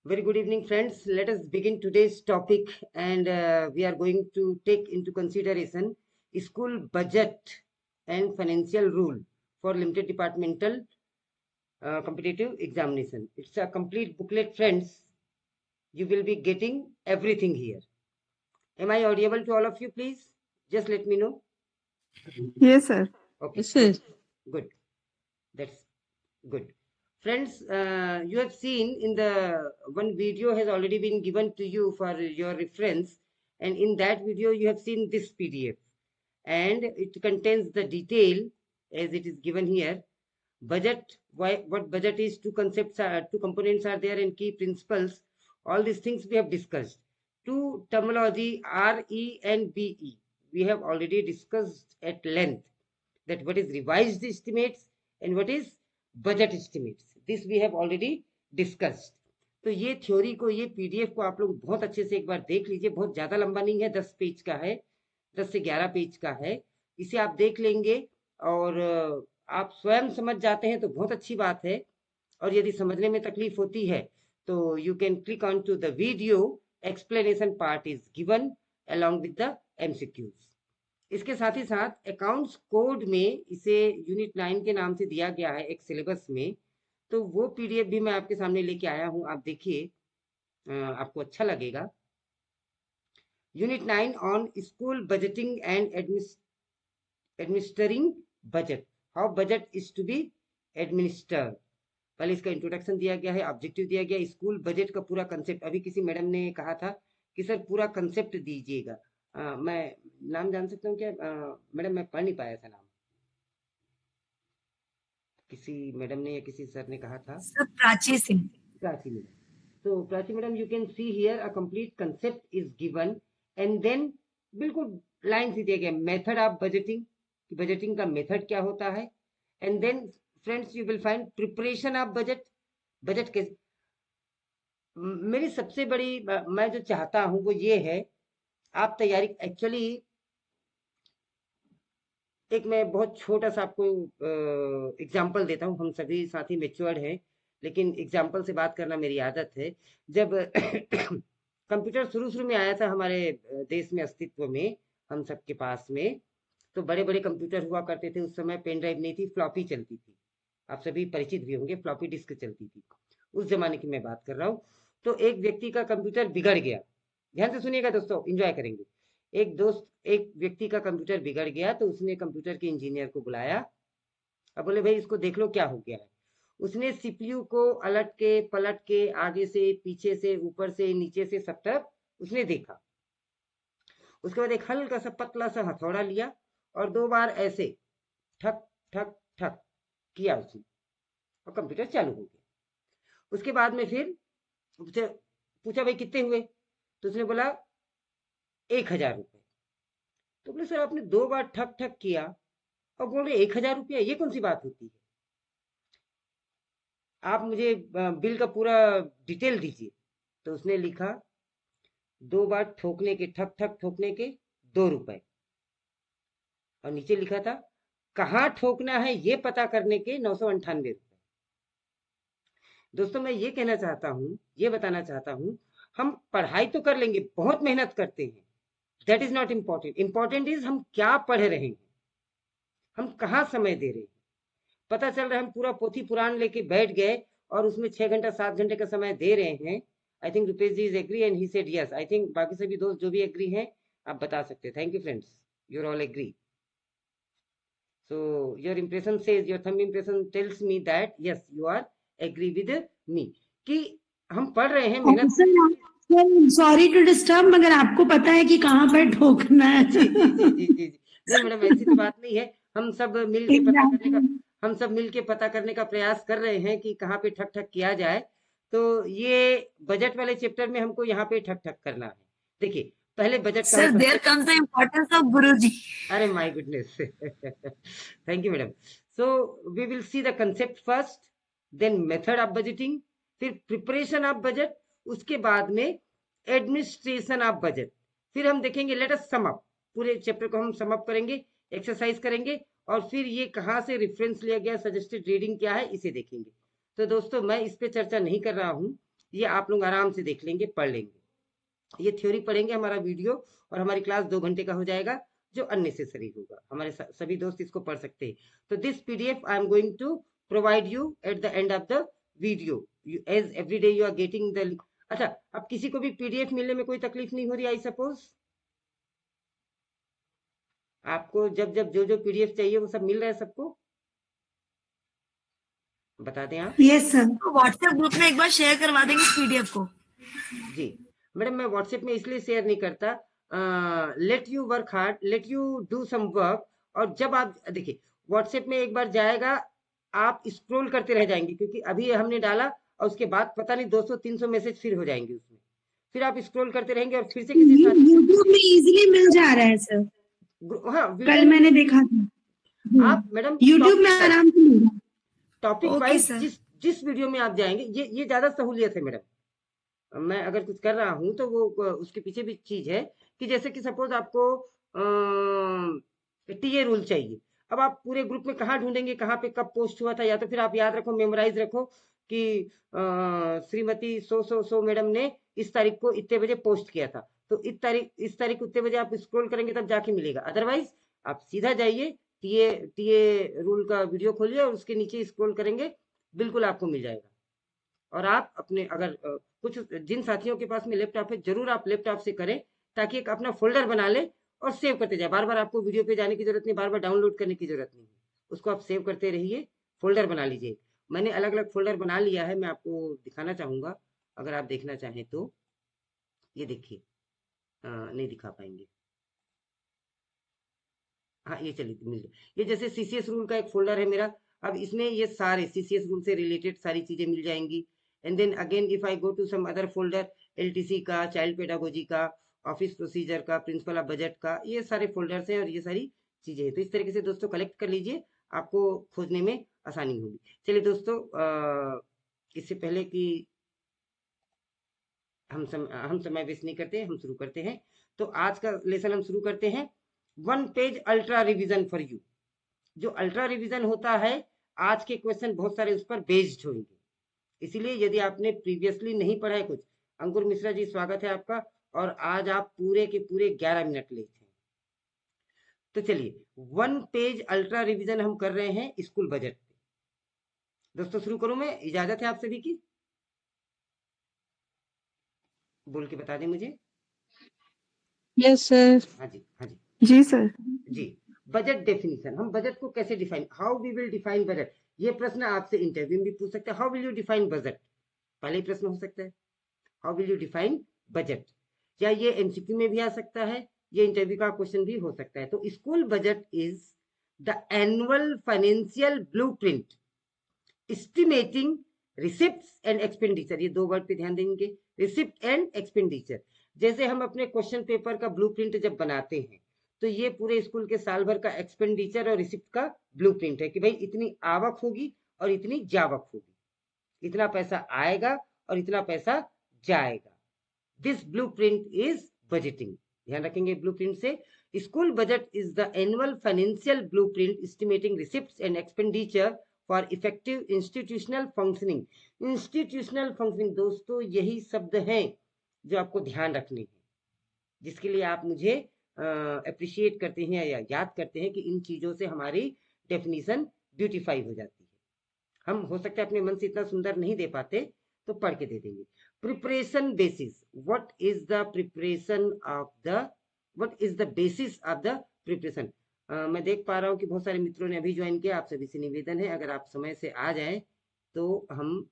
Very good evening, friends. Let us begin today's topic, and we are going to take into consideration school budget and financial rule for limited departmental competitive examination. It's a complete booklet, friends. You will be getting everything here. Am I audible to all of you, please? Just let me know. Yes, sir. Okay. Yes, sir. Good. That's good. Friends, you have seen in the one video has already been given to you for your reference, and in that video you have seen this PDF, and it contains the detail as it is given here. Budget, why, what budget is, two concepts are, two components are there, and key principles. All these things we have discussed. Two terminology, RE and BE, we have already discussed at length, that what is revised estimates and what is budget estimates. This we have already discussed. तो ये theory को, ये PDF को आप लोग बहुत अच्छे से एक बार देख लीजिए. बहुत ज्यादा लंबा नहीं है, 10 पेज का है, 10 से 11 पेज का है. इसे आप देख लेंगे और आप स्वयं समझ जाते हैं तो बहुत अच्छी बात है. और यदि समझने में तकलीफ होती है तो you can click on to the video. Explanation part is given along with the MCQs. इसके साथ ही साथ अकाउंट्स कोड में इसे यूनिट 9 के नाम से दिया गया है एक सिलेबस में. तो वो पीडीएफ भी मैं आपके सामने लेके आया हूं. आप देखिए, आपको अच्छा लगेगा. Unit 9 on school budgeting and administering budget, how budget is to be administered. पहले इसका इंट्रोडक्शन दिया गया है, ऑब्जेक्टिव दिया गया, स्कूल बजट का पूरा कंसेप्ट. अभी किसी मैडम ने कहा था कि सर पूरा कंसेप्ट दीजिएगा. मैं नाम जान सकता हूँ क्या? मैडम मैं पढ़ नहीं पाया था नाम. किसी मैडम ने या किसी सर ने कहा था. सर प्राची सिंह. प्राची मैडम. तो Prachi madam, you can see here a complete concept is given, and then बिल्कुल लाइन से दिया गया मेथड ऑफ बजटिंग, बजटिंग का मेथड क्या होता है. And then friends you will find preparation of budget. Budget के मेरी सबसे बड़ी मैं जो चाहता हूं वो ये है, आप तैयारी. एक्चुअली एक मैं बहुत छोटा सा आपको एग्जाम्पल देता हूँ. हम सभी साथी मेच्योर्ड हैं, लेकिन एग्जाम्पल से बात करना मेरी आदत है. जब कंप्यूटर शुरू शुरू में आया था हमारे देश में अस्तित्व में, हम सबके पास में, तो बड़े बड़े कंप्यूटर हुआ करते थे. उस समय पेन ड्राइव नहीं थी, फ्लॉपी चलती थी. आप सभी परिचित भी होंगे, फ्लॉपी डिस्क चलती थी. उस जमाने की मैं बात कर रहा हूँ. तो एक व्यक्ति का कंप्यूटर बिगड़ गया. ध्यान से सुनिएगा दोस्तों, एंजॉय करेंगे. एक व्यक्ति का कंप्यूटर बिगड़ गया, तो उसने कंप्यूटर के इंजीनियर को बुलाया. अब बोले भाई इसको देख लो क्या हो गया है. उसने सीपीयू को अलट के पलट के, आगे से पीछे से, ऊपर से नीचे से, सब तरफ उसने देखा. उसके बाद एक हल्का सा पतला सा हथौड़ा लिया और 2 बार ऐसे ठक ठक ठक किया उसने, और कंप्यूटर चालू हो गया. उसके बाद में फिर पूछा भाई कितने हुए, तो उसने बोला 1000 रुपए. तो बोले सर आपने 2 बार ठक ठक किया और बोल रहे 1000 रुपया, ये कौन सी बात होती है? आप मुझे बिल का पूरा डिटेल दीजिए. तो उसने लिखा 2 बार ठोकने के, ठक ठक ठोकने के 2 रुपए, और नीचे लिखा था कहाँ ठोकना है ये पता करने के 998 रुपए. दोस्तों मैं ये कहना चाहता हूँ, ये बताना चाहता हूँ, हम पढ़ाई तो कर लेंगे, बहुत मेहनत करते हैं, that is not important. Important is हम क्या पढ़ रहे हैं, हम कहाँ समय दे रहे हैं. पता चल रहा है हम पूरा पोथी पुराण लेके बैठ गए और उसमें 6 घंटा 7 घंटे का समय दे रहे हैं. I think Rupesh ji is agree and he said yes. I think बाकी सभी दोस्त जो भी एग्री हैं आप बता सकते हैं. Thank you friends, you are all agree. So your impression says, your thumb impression tells me that yes, you are agree with me कि हम पढ़ रहे हैं, मेहनत. सॉरी टू डिस्टर्ब, मगर आपको पता है कि कहाँ पर ठोकना है? जी जी जी जी जी जी. नहीं मैडम ऐसी तो बात नहीं है. हम सब मिल के पता करने का, हम सब मिल के पता करने का प्रयास कर रहे हैं कि कहाँ पे ठक ठक किया जाए. तो ये बजट वाले चैप्टर में हमको यहाँ पे ठक ठक करना है. देखिए पहले बजट का, sir there comes the importance of guruji. अरे my goodness. Thank you madam. So we will see the concept first, then method of budgeting, फिर प्रिपरेशन ऑफ बजट, उसके बाद में एडमिनिस्ट्रेशन ऑफ बजट. फिर हम देखेंगे, लेट अस सम अप, पूरे chapter को हम सम अप करेंगे, एक्सरसाइज करेंगे, और फिर ये कहाँ से रेफरेंस लिया गया, सजेस्टेड रीडिंग क्या है, इसे देखेंगे. तो दोस्तों मैं इस पे चर्चा नहीं कर रहा हूँ. ये आप लोग आराम से देख लेंगे, पढ़ लेंगे। ये थ्योरी पढ़ेंगे, हमारा वीडियो और हमारी क्लास 2 घंटे का हो जाएगा, जो अननेसेसरी होगा। हमारे सभी दोस्त इसको पढ़ सकते हैं। तो this PDF I am going to provide you at the end of the video, as every day you are getting the. अच्छा, अब किसी को भी पीडीएफ मिलने में कोई तकलीफ नहीं हो रही, आई सपोज आपको जब जब जो जो पीडीएफ चाहिए वो सब मिल रहा है सबको? बता दें आप। Yes sir. व्हाट्सएप ग्रुप में एक बार शेयर करवा देंगे इस पीडीएफ को। जी मैडम, मैं व्हाट्सएप में इसलिए शेयर नहीं करता, let you work hard, let you do some work. और जब आप देखिए व्हाट्सएप में एक बार जाएगा, आप स्क्रॉल करते रह जाएंगे, क्योंकि अभी हमने डाला और उसके बाद पता नहीं 200-300 मैसेज फिर हो जाएंगे उसमें, फिर आप स्क्रॉल करते रहेंगे और फिर से किसी यूट्यूब में इजीली मिल जा रहा है सर, हाँ कल वीडियो मैंने देखा था। आप मैडम यूट्यूब में आराम से मिल रहा है। Topic okay wise sir. जिस वीडियो में आप जाएंगे, ये ज्यादा सहूलियत है मैडम। मैं अगर कुछ कर रहा हूं तो वो उसके पीछे भी चीज है कि जैसे कि सपोज आपको टीए रूल चाहिए। अब आप पूरे ग्रुप में कहाँ ढूंढेंगे कहाँ पे कब पोस्ट हुआ था, या तो फिर आप याद रखो, मेमोराइज रखो कि श्रीमती सो मैडम ने इस तारीख को इतने बजे पोस्ट किया था, तो इस तारीख उतने बजे आप स्क्रॉल करेंगे तब जाके मिलेगा। अदरवाइज आप सीधा जाइए, टीए रूल का वीडियो खोलिए और उसके नीचे स्क्रॉल करेंगे, बिल्कुल आपको मिल जाएगा। और आप अपने अगर कुछ जिन साथियों के पास में लैपटॉप है, जरूर आप लैपटॉप से करें, ताकि एक अपना फोल्डर बना ले और सेव करते जाए। बार बार आपको वीडियो पे जाने की जरूरत नहीं, बार बार डाउनलोड करने की जरूरत नहीं, उसको आप सेव करते रहिए, फोल्डर बना लीजिए। मैंने अलग अलग फोल्डर बना लिया है, मैं आपको दिखाना चाहूंगा, अगर आप देखना चाहें तो। ये देखिए, नहीं दिखा पाएंगे, हाँ ये चलिए मिल गया। ये जैसे सीसीएस रूल का एक फोल्डर है मेरा, अब इसमें ये सारे सीसीएस रूल से रिलेटेड सारी चीजें मिल जाएंगी। And then again if I go to some other folder, LTC का, चाइल्ड पेडागोजी का, ऑफिस प्रोसीजर का, प्रिंसिपल ऑफ बजट का, ये सारे फोल्डर्स हैं और ये सारी चीजें हैं। तो इस तरीके से दोस्तों कलेक्ट कर लीजिए, आपको खोजने में आसानी होगी। चलिए दोस्तों, इससे पहले कि हम समय वेस्ट नहीं करते, हम शुरू करते हैं। तो आज का लेसन हम शुरू करते हैं, 1 page ultra revision for you. जो अल्ट्रा रिवीजन होता है, आज के क्वेश्चन बहुत सारे उस पर बेस्ड होंगे, इसीलिए यदि आपने प्रीवियसली नहीं पढ़ा है कुछ, अंकुर मिश्रा जी स्वागत है आपका, और आज आप पूरे के पूरे 11 मिनट लेते हैं। तो चलिए 1 पेज अल्ट्रा रिवीजन हम कर रहे हैं स्कूल बजट पे। दोस्तों शुरू करूं मैं, इजाजत है आप सभी की? बोल के बता दें मुझे। Yes sir. हाँ जी, हाँ जी जी सर। जी। बजट डेफिनेशन, हम बजट को कैसे define, how we will define budget, ये प्रश्न आपसे इंटरव्यू में भी पूछ सकते हैं। How will you define budget, पहले ही प्रश्न हो सकता है, how will you define budget, या ये एमसीक्यू में भी आ सकता है, ये इंटरव्यू का क्वेश्चन भी हो सकता है। तो school budget is the annual financial blueprint estimating receipts and expenditure. ये दो वर्ड पे ध्यान देंगे, रिसिप्ट एंड एक्सपेंडिचर। जैसे हम अपने क्वेश्चन पेपर का ब्लूप्रिंट जब बनाते हैं, तो ये पूरे स्कूल के साल भर का एक्सपेंडिचर और रिसिप्ट का ब्लूप्रिंट है कि भाई इतनी आवक होगी और इतनी जावक होगी, इतना पैसा आएगा और इतना पैसा जाएगा। This blueprint is budgeting. ध्यान रखेंगे ब्लूप्रिंट से, school budget is the annual financial blueprint estimating receipts and expenditure for effective institutional functioning. Institutional functioning दोस्तों यही शब्द हैं जो आपको ध्यान रखने हैं, जिसके लिए आप मुझे अप्रिशिएट करते हैं या याद करते हैं कि इन चीजों से हमारी डेफिनेशन ब्यूटीफाई हो जाती है। हम हो सकता है अपने मन से इतना सुंदर नहीं दे पाते, तो पढ़ के दे देंगे। Preparation basis, what is the preparation of the, what is the basis of the preparation. मैं देख पा रहा हूँ कि बहुत सारे मित्रों ने अभी ज्वाइन किया, आप सभी से निवेदन है अगर आप समय से आ जाएं तो हम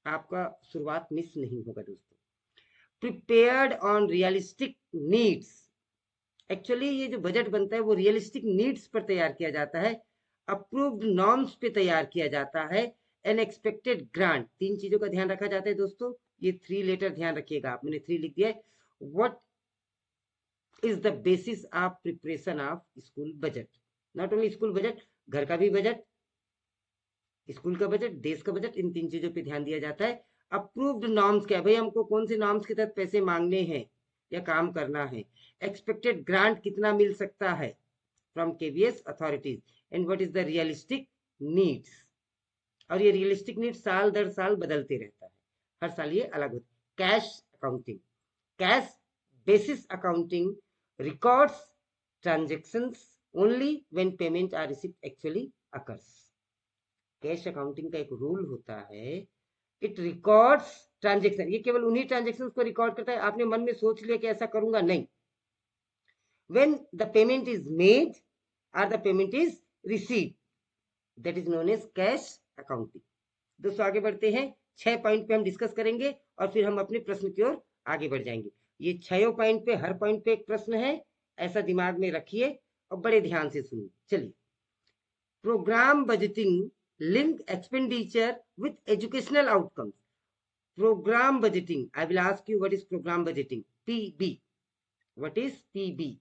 आपका शुरुआत मिस नहीं होगा दोस्तों। Prepared on realistic needs, actually ये जो बजट बनता है वो रियलिस्टिक नीड्स पर तैयार किया जाता है, अप्रूव्ड नॉर्म्स पे तैयार किया जाता है, एन एक्सपेक्टेड ग्रांट। तीन चीजों का ध्यान रखा जाता है दोस्तों, ये 3 लेटर ध्यान रखिएगा आप, मैंने 3 लिख दिया है। What is the basis of preparation of school budget, not only school budget, घर का भी बजट, स्कूल का बजट, देश का बजट, इन 3 चीजों पे ध्यान दिया जाता है। अप्रूव्ड नॉर्म्स क्या है भाई, हमको कौन से नॉर्म्स के तहत पैसे मांगने हैं या काम करना है। एक्सपेक्टेड ग्रांट कितना मिल सकता है from KVS authorities, and what is the realistic needs. और ये रियलिस्टिक नीड्स साल दर साल बदलते रहता है, हर साल ये अलग होता है। Cash accounting, cash basis accounting records transactions only when payment are received actually occurs. Cash accounting का एक रूल होता है, इट रिकॉर्ड्स ट्रांजेक्शन, ये केवल उन्हीं ट्रांजेक्शन को रिकॉर्ड करता है। आपने मन में सोच लिया कि ऐसा करूंगा, नहीं। when the payment is made or the payment is received, that is known as cash accounting। दोस्तों आगे बढ़ते हैं, 6 पॉइंट पे हम डिस्कस करेंगे और फिर हम अपने प्रश्न की ओर आगे बढ़ जाएंगे। ये 6 पॉइंट पे, हर पॉइंट पे एक प्रश्न है, ऐसा दिमाग में रखिए और बड़े ध्यान से सुनिए। चलिए, programme budgeting link expenditure with educational outcomes. Programme budgeting, I will ask you what is programme budgeting, PB, what is PB,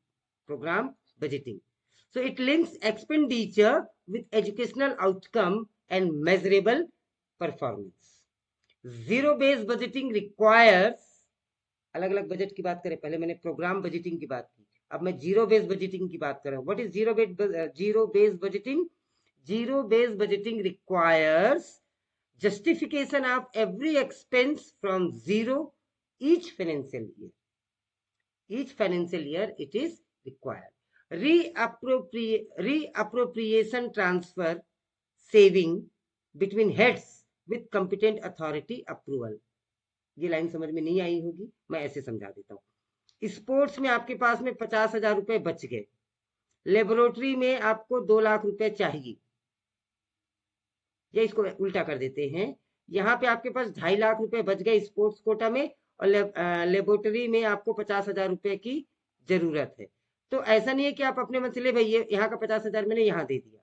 program budgeting? So it links expenditure with educational outcome and measurable performance। zero based budgeting requires, अलग अलग budget की बात करें, पहले मैंने programme budgeting की बात की, अब मैं जीरो बेस्ड बजटिंग की बात कर रहा हूं। What is zero based budgeting? Zero based budgeting requires justification of every expense from zero each financial year। Each financial year it is required। Reappropriation transfer saving between heads with competent authority approval। ये line समझ में नहीं आई होगी, मैं ऐसे समझा देता हूँ। स्पोर्ट्स में आपके पास में 50,000 रुपए बच गए, लेबोरेटरी में आपको 2 लाख रुपए चाहिए, या इसको उल्टा कर देते हैं, यहाँ पे आपके पास 2.5 लाख रुपए बच गए स्पोर्ट्स कोटा में और लेबोरेटरी में आपको 50,000 रुपए की जरूरत है। तो ऐसा नहीं है कि आप अपने मन से ले भाई ये यहाँ का 50,000 मैंने यहाँ दे दिया।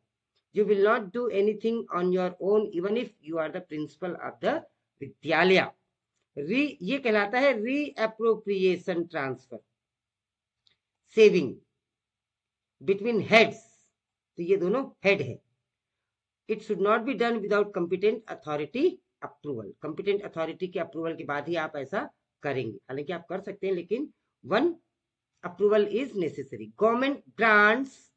You will not do anything on your own even if you are the principal of the विद्यालय। ये कहलाता है reappropriation transfer saving between heads. तो ये दोनों हेड है। It should not be done without competent authority approval. Competent authority के approval के बाद ही आप ऐसा करेंगे, हालांकि आप कर सकते हैं लेकिन 1 approval is necessary. Government grants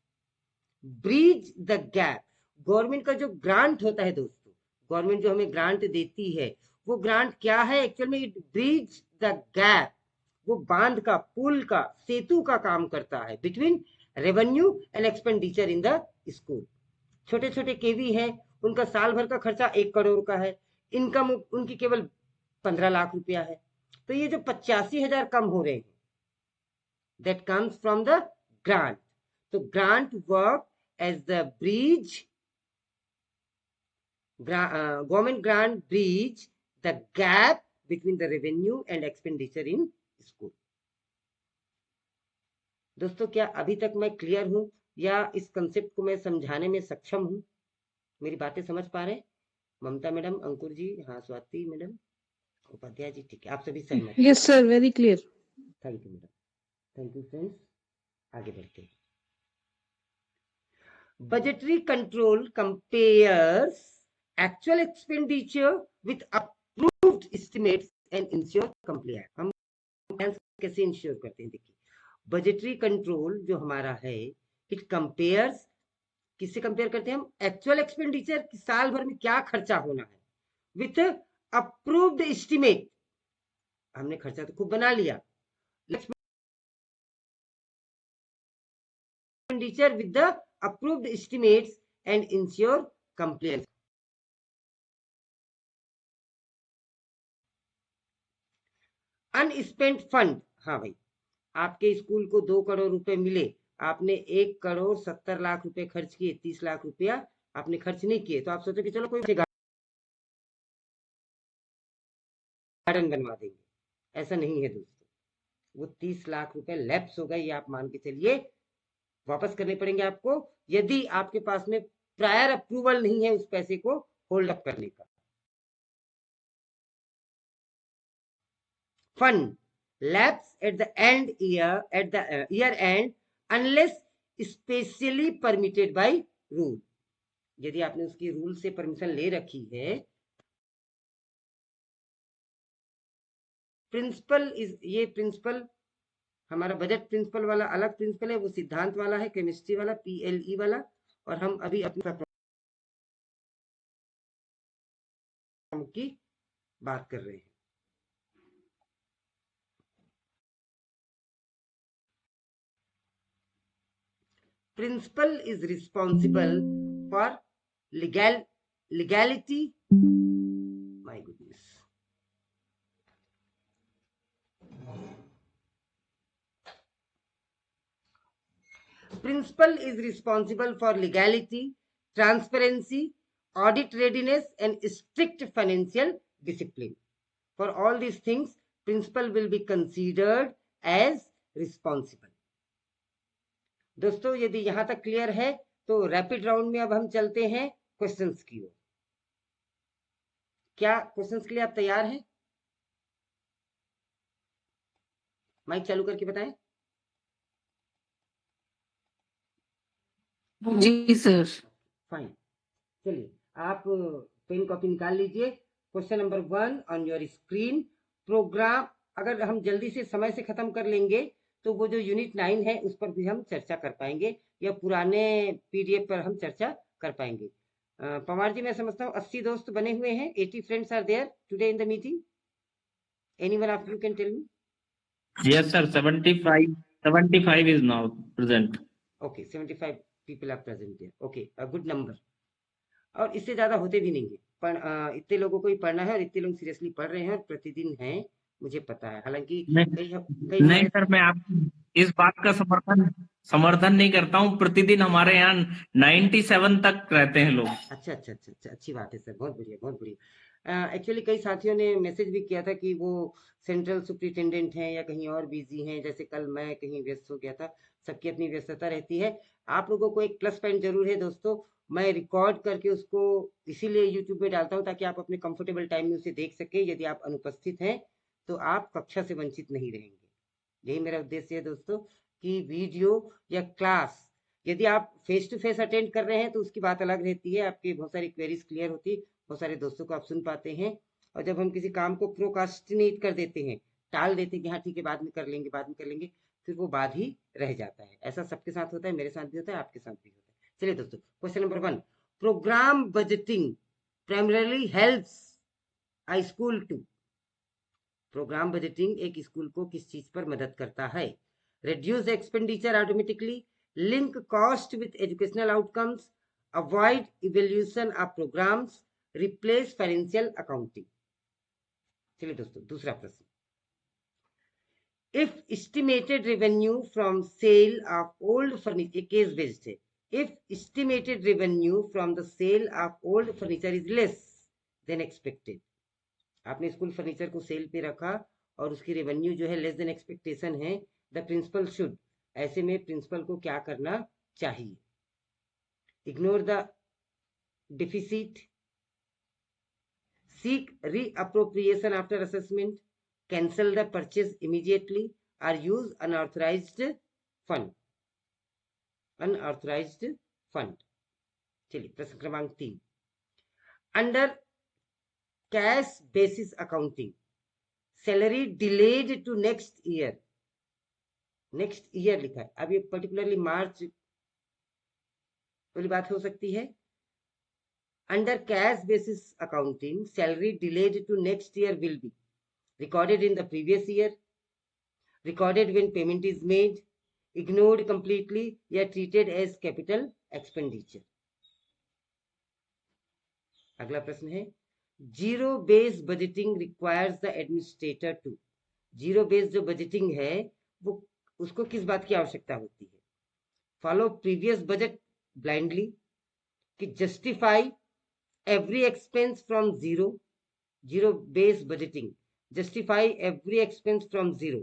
bridge the gap. Government का जो ग्रांट होता है दोस्तों, गवर्नमेंट जो हमें ग्रांट देती है, वो ग्रांट क्या है एक्चुअल में? इट ब्रिज द गैप, वो बांध का, पुल का, सेतु का काम करता है between revenue and expenditure in the school. छोटे छोटे केवी हैं, उनका साल भर का खर्चा 1 करोड़ का है, इनकम उनकी केवल 15 लाख रुपया है। तो ये जो 85,000 कम हो रहे हैं, that comes from the grant. तो grant work as the bridge, government grant bridge the gap between the revenue and expenditure in school. दोस्तों क्या अभी तक मैं क्लियर हूं या इस कंसेप्ट को मैं समझाने में सक्षम हूं? मेरी बातें समझ पा रहे हैं? ममता मैडम, अंकुर जी, हाँ, स्वाति मैडम, उपाध्याय जी, ठीक है, आप सभी सहमत? Yes, sir. Very clear. Thank you madam, thank you friends. आगे बढ़ते हैं। Budgetary control compares actual expenditure with approved estimates and ensure compliance. हम कैसे इंश्योर करते हैं? देखिए, बजटरी कंट्रोल जो हमारा है, इट कंपेयर्स, किससे कंपेयर करते हैं हम? एक्चुअल एक्सपेंडिचर, साल भर में क्या खर्चा होना है, विथ अप्रूव्ड एस्टिमेट, हमने खर्चा तो खूब बना लिया, expenditure with the approved estimates and ensure compliance. Unspent fund, हाँ भाई, आपके स्कूल को 2 करोड़ रुपए मिले, आपने 1 करोड़ 70 लाख रुपए खर्च किए, 30 लाख रुपया आपने खर्च नहीं किए, तो आप सोचो कि चलो कोई गार्डन बनवा देंगे। ऐसा नहीं है दोस्तों, वो 30 लाख रुपए लैप्स हो गए, ये आप मान के चलिए, वापस करने पड़ेंगे आपको, यदि आपके पास में प्रायर अप्रूवल नहीं है उस पैसे को होल्ड अप करने का। Fund lapse at the year end unless specially permitted by rule। यदि आपने उसकी रूल से परमिशन ले रखी है, प्रिंसिपल ये प्रिंसिपल हमारा बजट प्रिंसिपल वाला अलग प्रिंसिपल है, वो सिद्धांत वाला है, केमिस्ट्री वाला, PLE वाला, और हम अभी अपनी की बात कर रहे हैं। principal is responsible for legality. My goodness. Principal is responsible for legality, transparency, audit readiness, and strict financial discipline. For all these things, principal will be considered as responsible. दोस्तों यदि यहां तक क्लियर है तो रैपिड राउंड में अब हम चलते हैं क्वेश्चंस की ओर। क्या क्वेश्चंस के लिए आप तैयार हैं? माइक चालू करके बताएं। जी सर। फाइन, चलिए आप पेन कॉपी निकाल लीजिए। Question number 1 on your screen. Programme, अगर हम जल्दी से समय से खत्म कर लेंगे तो वो जो यूनिट 9 है उस पर भी हम चर्चा कर पाएंगे, या पुराने पीडीएफ पर हम चर्चा कर पाएंगे। पवार जी, मैं समझता हूँ 80 दोस्त बने हुए हैं। 80 friends are there today in the meeting. Anyone of you can tell me? Yes, sir. 75 is now present. Okay, 75 people are present there. Okay, a good number. और इससे ज्यादा होते भी नहीं है, पर इतने लोगों को ही पढ़ना है और इतने लोग सीरियसली पढ़ रहे हैं और प्रतिदिन हैं, मुझे पता है। हालांकि नहीं सर, मैं आपकी इस बात का समर्थन नहीं करता हूँ। प्रतिदिन हमारे यहाँ 97 तक रहते हैं लोग। अच्छा, अच्छी बात है सर, बहुत बढ़िया, बहुत बढ़िया। एक्चुअली कई साथियों ने मैसेज भी किया था कि वो सेंट्रल सुपरिटेंडेंट हैं या कहीं और बिजी हैं, जैसे कल मैं कहीं व्यस्त हो गया था। सबकी अपनी व्यस्तता रहती है। आप लोगों को एक प्लस पॉइंट जरूर है दोस्तों, मैं रिकॉर्ड करके उसको इसीलिए यूट्यूब में डालता हूँ ताकि आप अपने कंफर्टेबल टाइम में उसे देख सके। यदि आप अनुपस्थित हैं तो आप कक्षा से वंचित नहीं रहेंगे। यही मेरा उद्देश्य है दोस्तों, कि वीडियो या क्लास यदि आप फेस टू फेस अटेंड कर रहे हैं तो उसकी बात अलग रहती है, आपकी बहुत सारी क्वेरीज क्लियर होती, बहुत सारे दोस्तों को आप सुन पाते हैं। और जब हम किसी काम को प्रोकास्टिनेट कर देते हैं, टाल देते हैं कि हाँ ठीक है बाद में कर लेंगे, बाद में कर लेंगे, फिर वो बाद ही रह जाता है। ऐसा सबके साथ होता है, मेरे साथ भी होता है, आपके साथ भी होता है। चलिए दोस्तों, question number 1, programme budgeting primarily helps a school to. Programme budgeting एक स्कूल को किस चीज पर मदद करता है? Reduce expenditure automatically, link cost with educational outcomes, avoid evaluation of programs, replace financial accounting। चलिए दोस्तों, दूसरा प्रश्न। If estimated revenue from sale of old furniture, case based है। If estimated revenue from the sale of old furniture is less than expected, आपने school furniture को sale पे रखा और उसकी रेवेन्यू जो है लेस देन एक्सपेक्टेशन है, द प्रिंसिपल शुड, ऐसे में प्रिंसिपल को क्या करना चाहिए? Ignore the deficit, seek reappropriation after assessment, cancel the purchase immediately, और use unauthorised fund. Unauthorised fund. चलिए प्रश्न क्रमांक 3, under cash basis accounting, salary delayed to next year, next year लिखा है, अब ये पर्टिकुलरली मार्च वाली बात हो सकती है। Under cash basis accounting, salary delayed to next year will be recorded in the previous year, recorded when payment is made, ignored completely, या treated as capital expenditure। अगला प्रश्न है, zero base budgeting requires the administrator to. Zero base जो budgeting है वो उसको किस बात की आवश्यकता होती है? फॉलो प्रीवियस बजट ब्लाइंडली, कि justify every expense from zero. Zero base budgeting, justify every expense from zero,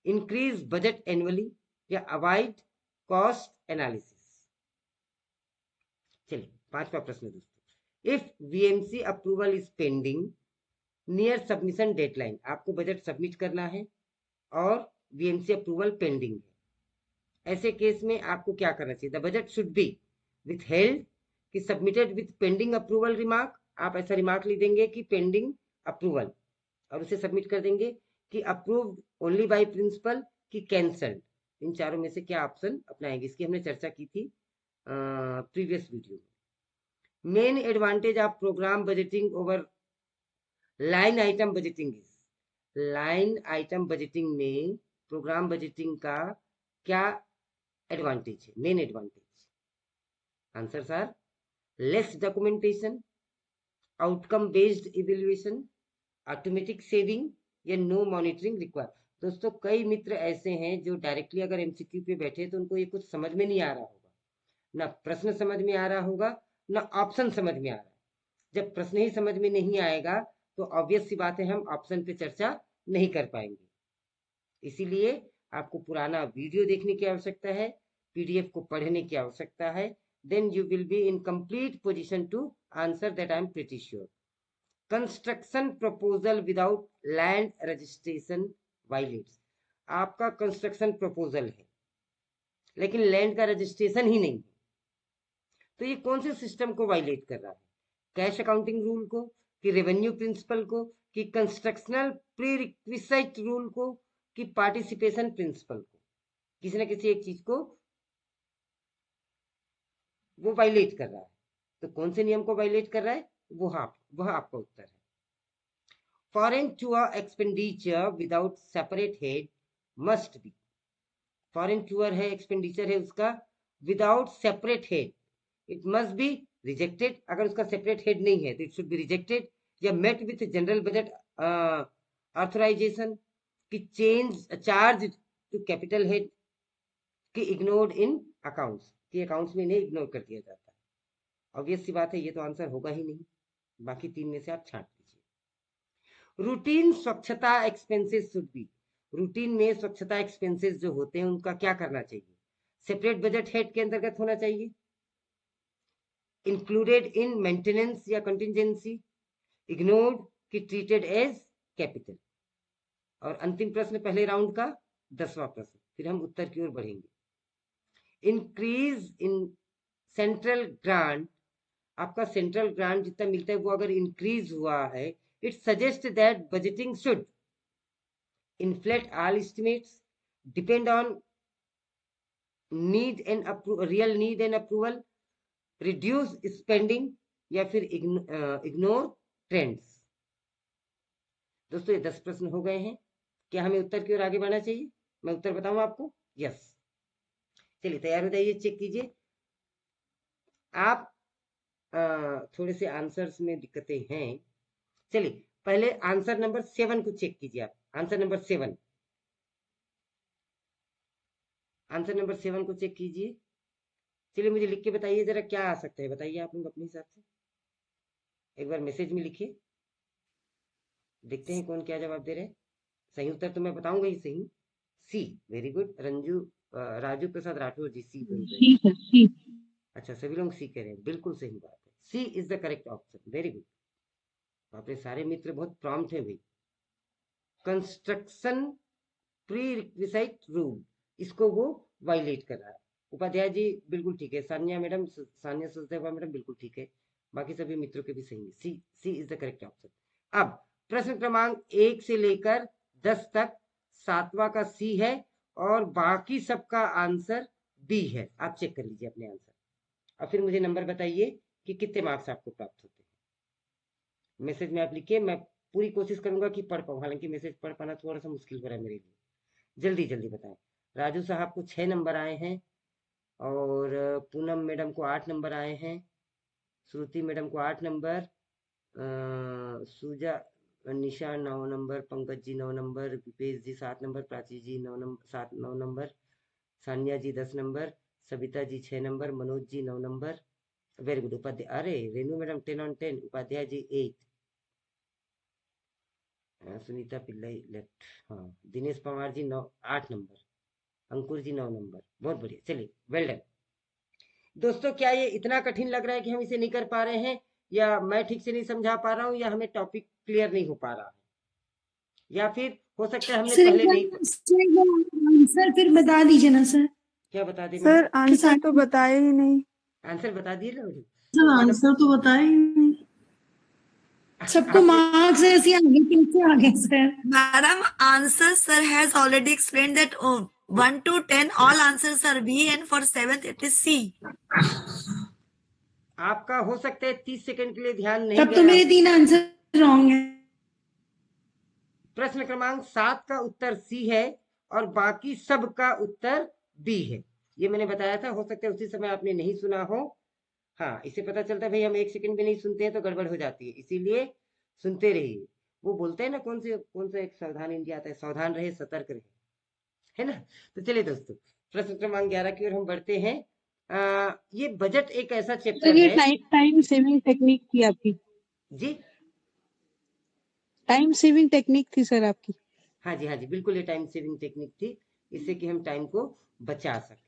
increase budget annually, या अवॉइड कॉस्ट एनालिसिस। चलिए पांचवा प्रश्न दोस्तों, if VMC approval is pending near submission deadline, आपको budget submit करना है और वीएमसी अप्रूवल पेंडिंग है, ऐसे केस में आपको क्या करना चाहिए? The budget should be withheld, कि submitted with pending approval remark, आप ऐसा रिमार्क लिख देंगे कि पेंडिंग अप्रूवल और उसे सबमिट कर देंगे, कि अप्रूव्ड ओनली बाय प्रिंसिपल, कि कैंसल्ड। इन चारों में से क्या ऑप्शन अपनाएंगे? इसकी हमने चर्चा की थी प्रीवियस वीडियो में। Main advantage of programme budgeting over line item budgeting is, line item budgeting में प्रोग्राम बजटिंग का क्या एडवांटेज है? Main advantage, answers are less documentation, outcome based evaluation, automatic saving या नो मॉनिटरिंग रिक्वायर। दोस्तों कई मित्र ऐसे हैं जो डायरेक्टली अगर एमसीक्यू पे बैठे तो उनको ये कुछ समझ में नहीं आ रहा होगा, ना प्रश्न समझ में आ रहा होगा, ना ऑप्शन समझ में आ रहा है। जब प्रश्न ही समझ में नहीं आएगा तो ऑब्वियस सी बात है हम ऑप्शन पे चर्चा नहीं कर पाएंगे। इसीलिए आपको पुराना वीडियो देखने की आवश्यकता है, पीडीएफ को पढ़ने की आवश्यकता है, then you will be in complete position to answer that I am pretty sure. Construction proposal without land registration violates. आपका कंस्ट्रक्शन प्रपोजल है लेकिन लैंड का रजिस्ट्रेशन ही नहीं है, तो ये कौन से सिस्टम को वायलेट कर रहा है? कैश अकाउंटिंग रूल को, कि रेवेन्यू प्रिंसिपल को, कि कंस्ट्रक्शनल प्रीरिक्विजिट रूल को, कि पार्टिसिपेशन प्रिंसिपल को? किसी न किसी एक चीज को वो वायलेट कर रहा है। तो कौन से नियम को वायलेट कर रहा है वह आपका उत्तर है। Foreign tour expenditure without separate head must be. Foreign tour है, एक्सपेंडिचर है उसका, without separate head it must be rejected. अगर उसका सेपरेट हेड नहीं है तो इट शुड बी रिजेक्टेड, या met with general budget authorisation, कि change charge to capital head, कि इग्नोर्ड इन अकाउंट्स, कि अकाउंट्स में इन्हें इग्नोर कर दिया जाता है। ऑब्वियस सी बात है ये तो आंसर होगा ही नहीं, बाकी तीन में से आप छांट लीजिए। रूटीन स्वच्छता एक्सपेंसेस शुड बी। रूटीन में स्वच्छता एक्सपेंसेस जो होते हैं उनका क्या करना चाहिए? सेपरेट बजट हेड के अंतर्गत होना चाहिए, इंक्लूडेड इन मेंटेनेंस या कंटिजेंसी, इग्नोर्ड, कि ट्रीटेड एज कैपिटल। और अंतिम प्रश्न पहले राउंड का 10वां प्रश्न, फिर हम उत्तर की ओर बढ़ेंगे। Increase in central grant. आपका सेंट्रल ग्रांट जितना मिलता है वो अगर इंक्रीज हुआ है, it suggest that budgeting should inflate all estimates, depend on need and real need and approval, reduce spending, या फिर इग्नोर ट्रेंड्स। दोस्तों ये 10 प्रश्न हो गए हैं। क्या हमें उत्तर की ओर आगे बढ़ना चाहिए? मैं उत्तर बताऊं आपको? यस। चलिए तैयार हो जाइए, चेक कीजिए। आप थोड़े से आंसर्स में दिक्कतें हैं। चलिए पहले आंसर नंबर 7 को चेक कीजिए आप। आंसर नंबर 7, आंसर नंबर 7 को चेक कीजिए। चलिए मुझे लिख के बताइए जरा क्या आ सकता है, बताइए आप लोग अपने हिसाब से। एक बार मैसेज में लिखिए, देखते हैं कौन क्या जवाब दे रहे हैं। सही उत्तर तो मैं बताऊंगा ही सही। सी, वेरी गुड। राजू प्रसाद राठौर जी सी बोल रहे हैं। ठीक है, ठीक। अच्छा सभी लोग सी कह रहे हैं, बिल्कुल सही बात है। C is the correct option, very good. आपके सारे मित्र बहुत प्रॉम्प्ट हैं भाई। कंस्ट्रक्शन प्रीरिक्विजिट रूल, इसको वो वायलेट कर रहा है। उपाध्याय जी बिल्कुल ठीक है, सान्या मैडम, सान्या सचदेवा मैडम बिल्कुल ठीक है, बाकी सभी मित्रों के भी सही है। C is the correct option. अब प्रश्न क्रमांक 1 से लेकर 10 तक 7वां का सी है और बाकी सबका आंसर बी है। आप चेक कर लीजिए अपने आंसर और फिर मुझे नंबर बताइए कि कितने मार्क्स आपको प्राप्त होते हैं। मैसेज में आप लिखिए, मैं पूरी कोशिश करूंगा कि पढ़ पाऊं, हालांकि मैसेज पढ़ पाना थोड़ा सा मुश्किल हो रहा है मेरे लिए। जल्दी जल्दी बताएं। राजू साहब को 6 नंबर आए हैं और पूनम मैडम को 8 नंबर आए हैं, श्रुति मैडम को 8 number, Suja Nisha 9 number, Pankaj ji 9 number, Vipesh ji 7 number, Prachi ji 9 number, Sanya ji 10 number, Savita ji 6 number, Manoj ji 9 number. Very good. Upadhyay, अरे Renu madam 10 on 10, Upadhyay ji 8, Sunita Pillai left, हाँ, दिनेश पवार जी 8 नंबर, अंकुर जी 9 नंबर। बहुत बढ़िया, चलिए वेल डन। दोस्तों क्या ये इतना कठिन लग रहा है कि हम इसे नहीं कर पा रहे हैं, या मैं ठीक से नहीं समझा पा रहा हूँ, या हमें टॉपिक क्लियर नहीं हो पा रहा है, या फिर हो सकता है हमने सर पहले नहीं। आंसर फिर बता दीजिए ना सर। क्या बता दे सर आंसर तो बताए ही नहीं। आंसर बता दिए ना मैडम। सर आंसर तो बताए ही नहीं। सबको आपने- मार्क्स ऐसे आगे कैसे आ गए sir? Madam, answer sir has already explained that 1 to 10 all answers are B and for 7th it is C. आपका हो सकता है 30 सेकंड के लिए ध्यान नहीं तब तो गया। मेरे 3 आंसर रॉन्ग है। प्रश्न क्रमांक 7 का उत्तर सी है और बाकी सब का उत्तर बी है। ये मैंने बताया था, हो सकता है उसी समय आपने नहीं सुना हो, हाँ, इससे पता चलता है भाई हम 1 सेकंड भी नहीं सुनते हैं तो गड़बड़ हो जाती है, इसीलिए सुनते रहिए। वो बोलते हैं ना, कौन सा एक सावधान इंडिया आता है, सावधान रहे सतर्क रहे, है ना। तो चलिए दोस्तों, प्रश्न क्रमांक 11 की ओर हम बढ़ते हैं। ये बजट एक ऐसा सर चैप्टर ये है टाइम सेविंग टेक्निक थी आपकी, जी। टाइम सेविंग टेक्निक थी सर आपकी। हाँ जी, हाँ जी, बिल्कुल ये टाइम सेविंग टेक्निक थी, इससे कि हम टाइम को बचा सकें।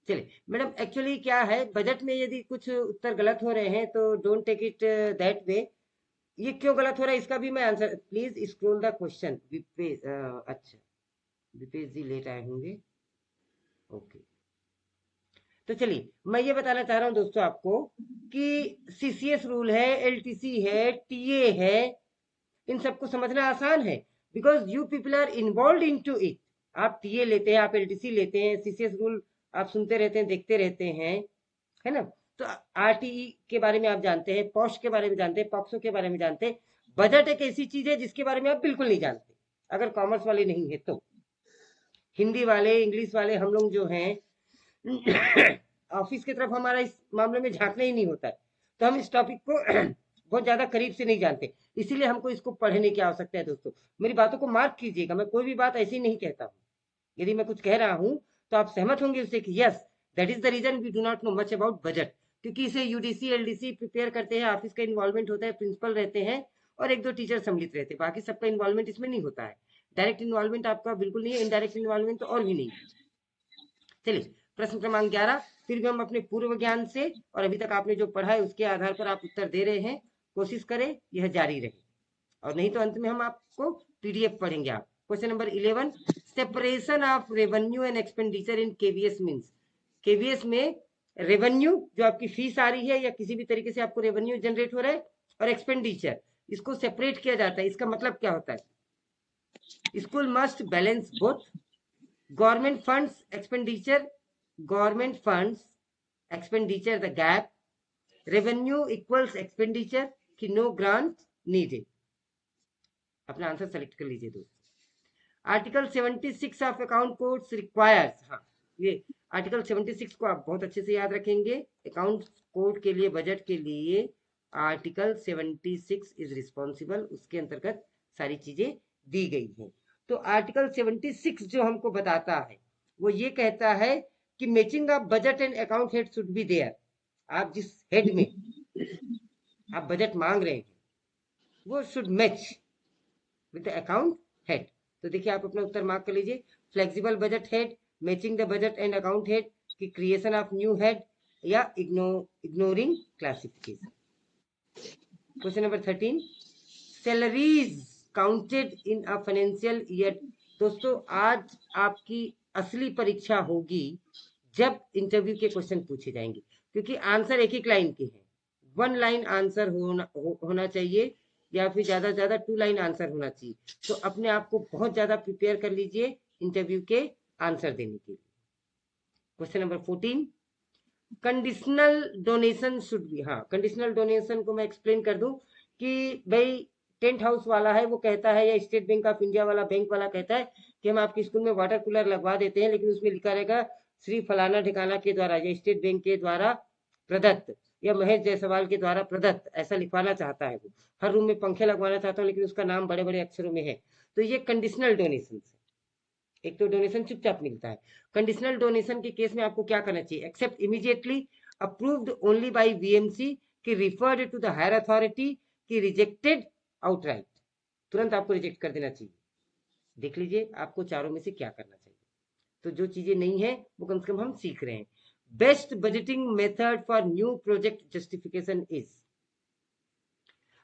चलिए मैडम, एक्चुअली क्या है, बजट में यदि कुछ उत्तर गलत हो रहे हैं तो don't take it that way. ये क्यों गलत हो रहा है इसका भी मैं answer, please scroll the question. Vipesh, अच्छा विपेश जी लेट आए होंगे, ओके। तो चलिए मैं ये बताना चाह रहा हूँ दोस्तों आपको कि सीसीएस रूल है, एलटीसी है, टीए है, इन सबको समझना आसान है, because you people are involve in to it. आप टीए लेते हैं, आप एलटीसी लेते हैं, सीसीएस रूल आप सुनते रहते हैं, देखते रहते हैं, है ना। तो आरटीई के बारे में आप जानते हैं, पॉश के बारे में जानते हैं, पॉक्सो के बारे में जानते हैं। बजट एक ऐसी चीज है जिसके बारे में आप बिल्कुल नहीं जानते, अगर कॉमर्स वाले नहीं है तो। हिंदी वाले, इंग्लिश वाले, हम लोग जो हैं ऑफिस की तरफ हमारा इस मामले में झांकना ही नहीं होता है, तो हम इस टॉपिक को बहुत ज्यादा करीब से नहीं जानते, इसीलिए हमको इसको पढ़ने की आवश्यकता है। दोस्तों मेरी बातों को मार्क कीजिएगा, मैं कोई भी बात ऐसी नहीं कहता हूँ। यदि मैं कुछ कह रहा हूँ तो आप सहमत होंगे उससे कि yes, that is the reason we do not know much about budget, क्योंकि इसे यूडीसी एलडीसी प्रिपेयर करते हैं, ऑफिस का इन्वॉल्वमेंट होता है, प्रिंसिपल रहते हैं और 1-2 टीचर सम्मिलित रहते हैं, बाकी सबका इन्वॉल्वमेंट इसमें नहीं होता है। डायरेक्ट इन्वॉल्वमेंट आपका बिल्कुल नहीं है, इनडायरेक्ट इन्वॉल्वमेंट तो और भी नहीं। चलिए प्रश्न क्रमांक 11, फिर भी हम अपने पूर्व ज्ञान से और अभी तक आपने जो पढ़ा है उसके आधार पर आप उत्तर दे रहे हैं, कोशिश करें यह जारी रहे, और नहीं तो अंत में हम आपको पीडीएफ पढ़ेंगे। आप question number 11, separation of revenue and expenditure in KVS means. KVS में रेवेन्यू जो आपकी फीस आ रही है या किसी भी तरीके से आपको रेवेन्यू जनरेट हो रहा है, और एक्सपेंडिचर, इसको सेपरेट किया जाता है। इसका मतलब क्या होता है, school must balance both government funds expenditure, government funds expenditure the gap, revenue equals expenditure कि नो ग्रांट नीडेड। अपना आंसर सेलेक्ट कर लीजिए दोस्तों। Article 76 of account codes requires, हाँ ये आर्टिकल 76 को आप बहुत अच्छे से याद रखेंगे। अकाउंट कोड के लिए, बजट के लिए आर्टिकल 76 इज रिस्पॉन्सिबल, उसके अंतर्गत सारी चीजें दी गई हैं। तो आर्टिकल 76 जो हमको बताता है वो ये कहता है कि matching of budget and account head should be there. आप जिस हेड में आप बजट मांग रहे हैं वो should match with the account head. तो देखिए आप अपना उत्तर मार्क कर लीजिए, flexible budget head, matching the budget and account head, की क्रिएशन ऑफ न्यू हेड, या ignoring classification. Question number 13, salaries counted in a financial year. दोस्तों आज आपकी असली परीक्षा होगी जब इंटरव्यू के क्वेश्चन पूछे जाएंगे, क्योंकि आंसर एक लाइन के हैं, 1 लाइन आंसर होना चाहिए, या फिर ज्यादा से ज्यादा 2 लाइन आंसर होना चाहिए। तो अपने आप को बहुत ज्यादा प्रिपेयर कर लीजिए इंटरव्यू के आंसर देने के लिए। Question number 14, conditional donation should B. हाँ, कंडीशनल डोनेशन को मैं एक्सप्लेन कर दूं कि भाई टेंट हाउस वाला है वो कहता है, या स्टेट बैंक ऑफ इंडिया वाला बैंक वाला कहता है कि हम आपके स्कूल में वाटर कूलर लगवा देते हैं, लेकिन उसमें लिखा रहेगा श्री फलाना ठिकाना के द्वारा, या स्टेट बैंक के द्वारा प्रदत्त, या महेश जायसवाल के द्वारा प्रदत्त, ऐसा लिखवाना चाहता है। वो हर रूम में पंखे लगवाना चाहता हूँ लेकिन उसका नाम बड़े बड़े अक्षरों में है। तो ये कंडीशनल डोनेशन है। एक तो डोनेशन चुपचाप मिलता है, कंडीशनल डोनेशन के केस में आपको क्या करना चाहिए, accept immediately, approved only by VMC, कि referred to the higher authority, कि रिजेक्टेड आउटराइट। तुरंत आपको रिजेक्ट कर देना चाहिए। देख लीजिए आपको चारों में से क्या करना चाहिए। तो जो चीजें नहीं है वो कम से कम हम सीख रहे हैं। Best budgeting method for new project justification is.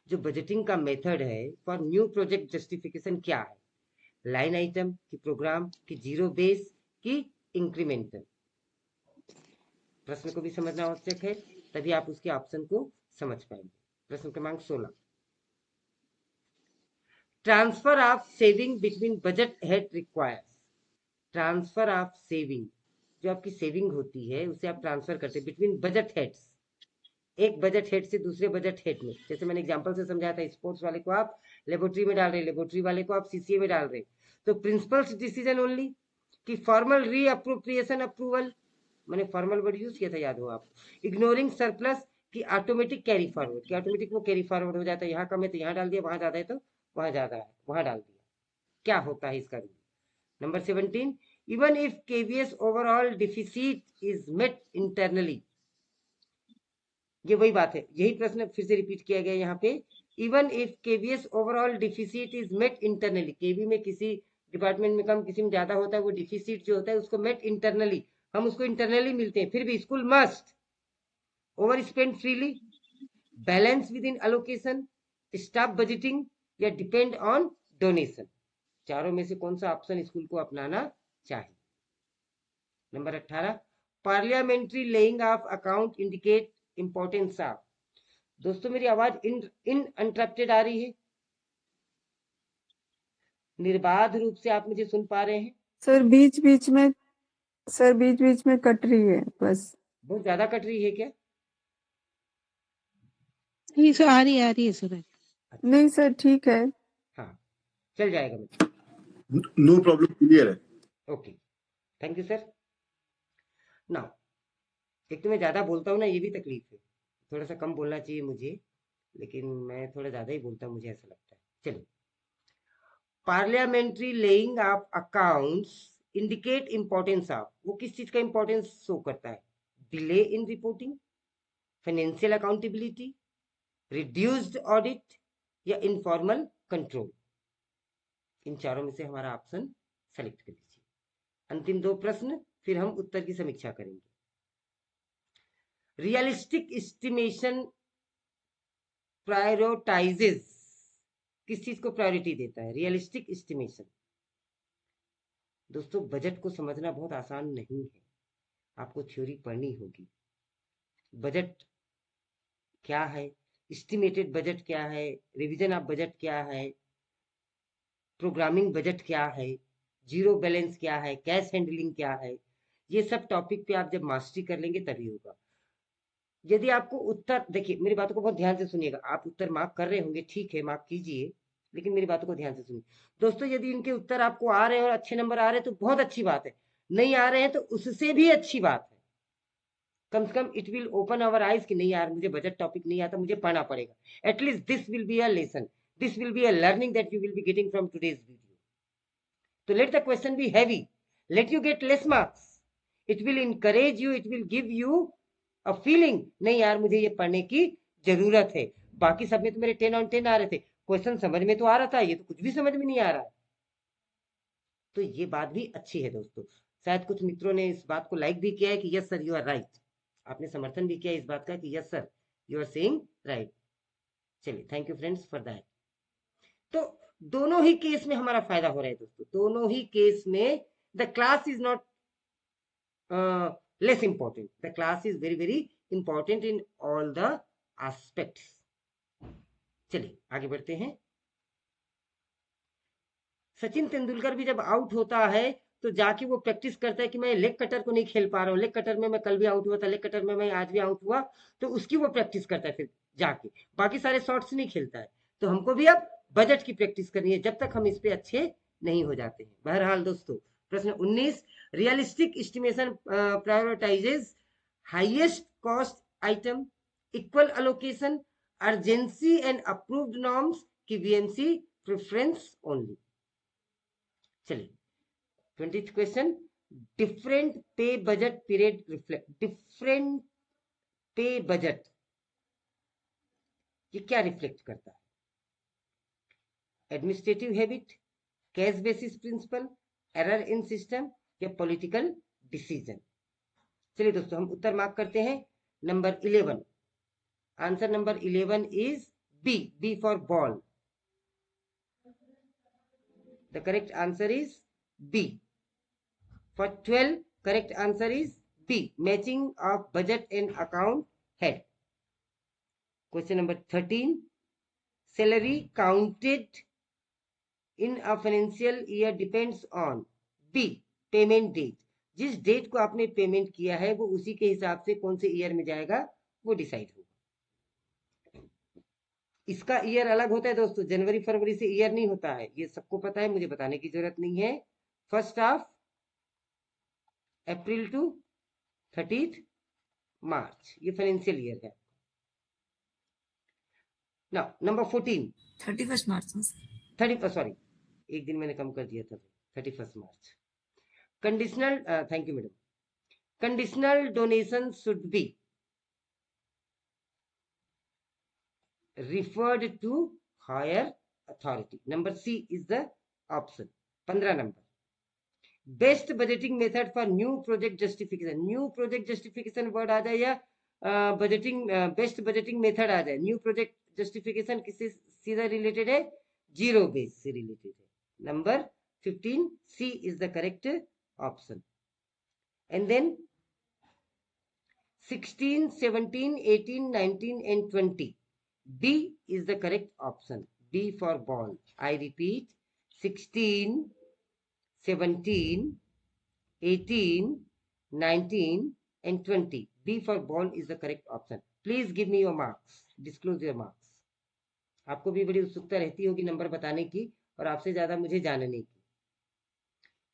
जो बजटिंग का मेथड है फॉर न्यू प्रोजेक्ट जस्टिफिकेशन क्या है, लाइन आइटम की, प्रोग्राम की, जीरो बेस की, इंक्रीमेंटल। प्रश्न को भी समझना आवश्यक है, तभी आप उसके ऑप्शन को समझ पाएंगे। प्रश्न क्रमांक 16, transfer of saving between budget head requires. Transfer of saving, जो आपकी सेविंग होती है उसे आप ट्रांसफर करते हैं बिटवीन बजट हेड्स, एक बजट हेड से दूसरे बजट हेड में। जैसे मैंने एग्जांपल से समझाया था, स्पोर्ट्स वाले को आप लेबोरेटरी में डाल रहे, लेबोरेटरी वाले को आप सीसीए में डाल रहे, तो प्रिंसिपल्स डिसीजन ओनली, कि फॉर्मल री अप्रोप्रिएशन अप्रूवल, मैंने फॉर्मल वर्ड यूज किया था, याद हो आप, इग्नोरिंग सरप्लस, कि ऑटोमेटिक कैरी फॉरवर्ड, कि ऑटोमेटिक वो कैरी फॉरवर्ड हो जाता है, यहाँ कम है तो यहाँ डाल दिया, वहां ज्यादा है तो वहां ज्यादा है वहां डाल दिया। क्या होता है इसका rule? Number 17, even if KVS overall deficit is met internally, ये वही बात है, यही प्रश्न फिर से रिपीट किया गया यहाँ पे। Even if KVS overall deficit is met internally, KV में किसी डिपार्टमेंट में कम किसी में ज्यादा होता है, वो डिफिसिट जो होता है उसको मेट इंटरनली, हम उसको इंटरनली मिलते हैं, फिर भी school must over spend freely, balance with in allocation, staff budgeting, या डिपेंड ऑन डोनेशन। चारों में से कौन सा ऑप्शन स्कूल को अपनाना चाहिए? Number 18, parliamentary laying of account indicate importance of. दोस्तों मेरी आवाज अनइंटरप्टेड आ रही है? निर्बाध रूप से आप मुझे सुन पा रहे हैं? सर बीच बीच में कट रही है बस। बहुत ज्यादा कट रही है क्या? नहीं सर, आ रही है सर। नहीं सर ठीक है। हाँ चल जाएगा मुझे, नो प्रॉब्लम, क्लियर है। Okay, thank you sir. Now एक तो मैं ज्यादा बोलता हूँ ना, ये भी तकलीफ है, थोड़ा सा कम बोलना चाहिए मुझे, लेकिन मैं थोड़ा ज्यादा ही बोलता हूँ, मुझे ऐसा लगता है। चलिए, parliamentary laying of accounts indicate importance of, वो किस चीज का इंपॉर्टेंस शो करता है? Delay in reporting, financial accountability, reduced audit, या इनफॉर्मल कंट्रोल। इन चारों में से हमारा ऑप्शन सेलेक्ट कर लीजिए। अंतिम दो प्रश्न, फिर हम उत्तर की समीक्षा करेंगे। रियलिस्टिक एस्टिमेशन प्रायोरिटाइजेस, किस चीज को प्रायोरिटी देता है? Realistic estimation. दोस्तों बजट को समझना बहुत आसान नहीं है, आपको थ्योरी पढ़नी होगी। बजट क्या है, एस्टिमेटेड बजट क्या है, रिवीजन ऑफ बजट क्या है, प्रोग्रामिंग बजट क्या है, जीरो बैलेंस क्या है, कैश हैंडलिंग क्या है, ये सब टॉपिक पे आप जब मास्टरी कर लेंगे तभी होगा। यदि आपको उत्तर, देखिए मेरी बातों को बहुत ध्यान से सुनिएगा, आप उत्तर मार्क कर रहे होंगे, ठीक है मार्क कीजिए, लेकिन मेरी बातों को ध्यान से सुनिए। दोस्तों यदि इनके उत्तर आपको आ रहे हैं और अच्छे नंबर आ रहे हैं तो बहुत अच्छी बात है, नहीं आ रहे हैं तो उससे भी अच्छी बात है। कम से कम it will open our eyes कि नहीं यार मुझे बजट टॉपिक नहीं आता, मुझे पढ़ना पड़ेगा। At least this will be a lesson, this will be a learning that you will be getting from today's video. तो let the question be heavy, let you get less marks, it will encourage you, it will give you a feeling, नहीं यार मुझे ये पढ़ने की जरूरत है। बाकी सब में तो मेरे 10 on 10 आ रहे थे, क्वेश्चन समझ में तो आ रहा था, ये तो कुछ भी समझ में नहीं आ रहा है। तो ये बात भी अच्छी है दोस्तों। शायद कुछ मित्रों ने इस बात को लाइक भी किया है कि yes sir you are right, आपने समर्थन भी किया इस बात का कि yes sir you are saying right. चलिए thank you friends for that. तो दोनों ही केस में हमारा फायदा हो रहा है दोस्तों, दोनों ही केस में the class is not less important, the class is very very important in all the aspects। चलिए आगे बढ़ते हैं। सचिन तेंदुलकर भी जब आउट होता है तो जाके वो प्रैक्टिस करता है कि मैं लेग कटर को नहीं खेल पा रहा हूँ, लेग कटर में मैं कल भी आउट हुआ था, लेग कटर में मैं आज भी आउट हुआ, तो उसकी वो प्रैक्टिस करता है फिर जाके, बाकी सारे शॉट्स नहीं खेलता है। तो हमको भी अब बजट की प्रैक्टिस करनी है जब तक हम इस पे अच्छे नहीं हो जाते हैं। बहरहाल दोस्तों प्रश्न 19, realistic estimation prioritises highest cost item, equal allocation, urgency and approved norms की वीएमसी प्रेफरेंस ओनली। चलिए 20th question, different pay budget period reflect, different pay budget ये क्या रिफ्लेक्ट करता है? Administrative habit, cash basis principle, error in system, या political decision. चलिए दोस्तों हम उत्तर मार्क करते हैं। Number 11, answer number 11 is B, B for ball. The correct answer is B. For 12, correct answer is B, matching of budget and account head. Question number 13, salary counted in a financial year depends on B, payment date। जिस date को आपने payment किया है वो उसी के हिसाब से कौन से ईयर में जाएगा वो डिसाइड होगा। इसका ईयर अलग होता है दोस्तों, जनवरी फरवरी से ईयर नहीं होता है, ये सबको पता है, मुझे बताने की जरूरत नहीं है। First of April to 30th March, ये फाइनेंशियल ईयर है। नाउ नंबर 14 31 मार्च में सर। 30 सॉरी एक दिन मैंने कम कर दिया था 31 मार्च conditional thank you madam conditional donation should be referred to higher authority. Number C is the option. 15 number. Best budgeting method for new project justification. New project justification word आ जाए या budgeting best budgeting method आ जाए. New project justification किससे सीधा related है? Zero base से related है. Number 15 C is the correct option. And then 16, 17, 18, 19 and 20. B is the correct option. B for ball. I repeat, 16, 17, 18, 19 and 20. B for ball is the correct option. Please give me your marks. Disclose your marks. आपको भी बड़ी उत्सुकता रहती होगी number बताने की और आपसे ज्यादा मुझे जानने की.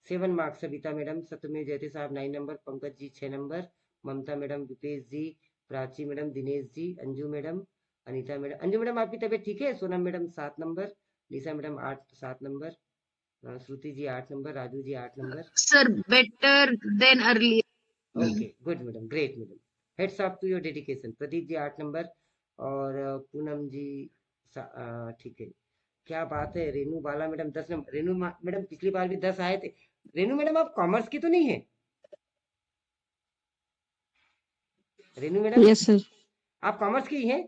7 मार्क्स सविता मैडम, सत्यमेव जयते साहब 9 number, Pankaj ji 6 number, Mamta madam, Vipesh ji, Prachi madam, Dinesh ji, Anju madam, Anita madam. Anju madam आपकी तबीयत ठीक है? Sonam madam 7 number, Nisha madam 7 number, Shruti ji 8 number, Raju ji 8 number. Sir, better than earlier. Okay good madam, great madam, hats off to your dedication. Pradeep ji 8 number और पूनम जी ठीक है. क्या बात है. रेनू बाला मैडम 10 नंबर. रेनू मैडम पिछली बार भी 10 आए थे. रेनू मैडम आप कॉमर्स की तो नहीं है? Renu madam Yes, sir. आप कॉमर्स की हैं?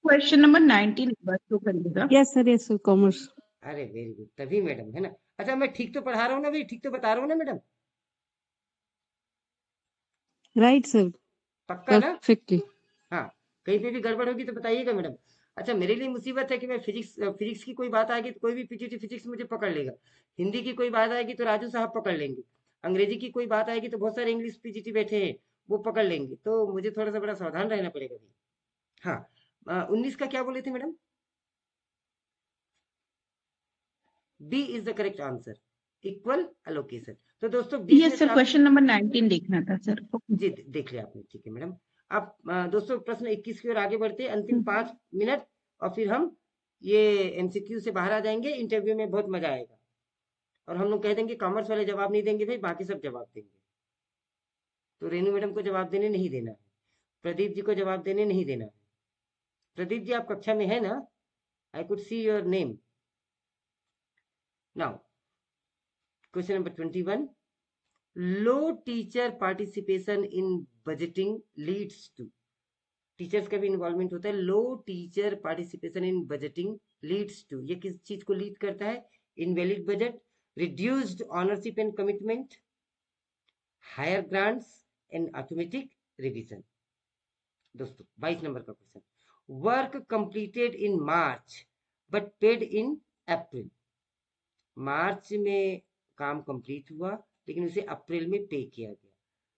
Question number 19 बस तो करिएगा. Yes, sir, commerce. अरे वेरी गुड, तभी मैडम है ना. अच्छा मैं ठीक तो पढ़ा रहा हूँ ना भाई, ठीक तो बता रहा हूँ ना मैडम? Right, sir. पक्का ना? Perfectly. हाँ, कहीं पे भी गड़बड़ होगी तो बताइएगा मैडम. अच्छा मेरे लिए मुसीबत है कि मैं फिजिक्स की कोई बात आएगी तो कोई भी पीजीटी फिजिक्स मुझे पकड़ लेगा. हिंदी की कोई बात आएगी तो राजू साहब पकड़ लेंगे. अंग्रेजी की कोई बात आएगी तो बहुत सारे इंग्लिश पीजीटी बैठे हैं वो पकड़ लेंगे. तो मुझे थोड़ा सा बड़ा सावधान रहना पड़ेगा भाई. हाँ 19 का क्या बोले थे मैडम? B is the correct answer, equal allocation. तो दोस्तों Yes, sir. Question number 19 देखना था सर. जी देख लिया आपने, ठीक है मैडम. आप दोस्तों प्रश्न 21 की ओर आगे बढ़ते हैं. अंतिम 5 मिनट और फिर हम ये एमसीक्यू से बाहर आ जाएंगे. इंटरव्यू में बहुत मजा आएगा और हम लोग कह देंगे कॉमर्स वाले जवाब नहीं देंगे भाई, बाकी सब जवाब देंगे. तो रेनू मैडम को जवाब देने नहीं देना है, प्रदीप जी को जवाब देने नहीं देना है. प्रदीप जी आप कक्षा में है ना? I could see your name. Now question number 21. Low teacher participation in budgeting leads to. Teachers का भी इन्वॉल्वमेंट होता है. Low teacher participation in budgeting leads to, ये किस चीज को लीड करता है? Invalid budget, reduced ownership and commitment, higher grants and automatic revision. दोस्तों 22 नंबर का question. Work completed in March but paid in April. मार्च में काम कंप्लीट हुआ लेकिन उसे अप्रैल में पे किया गया,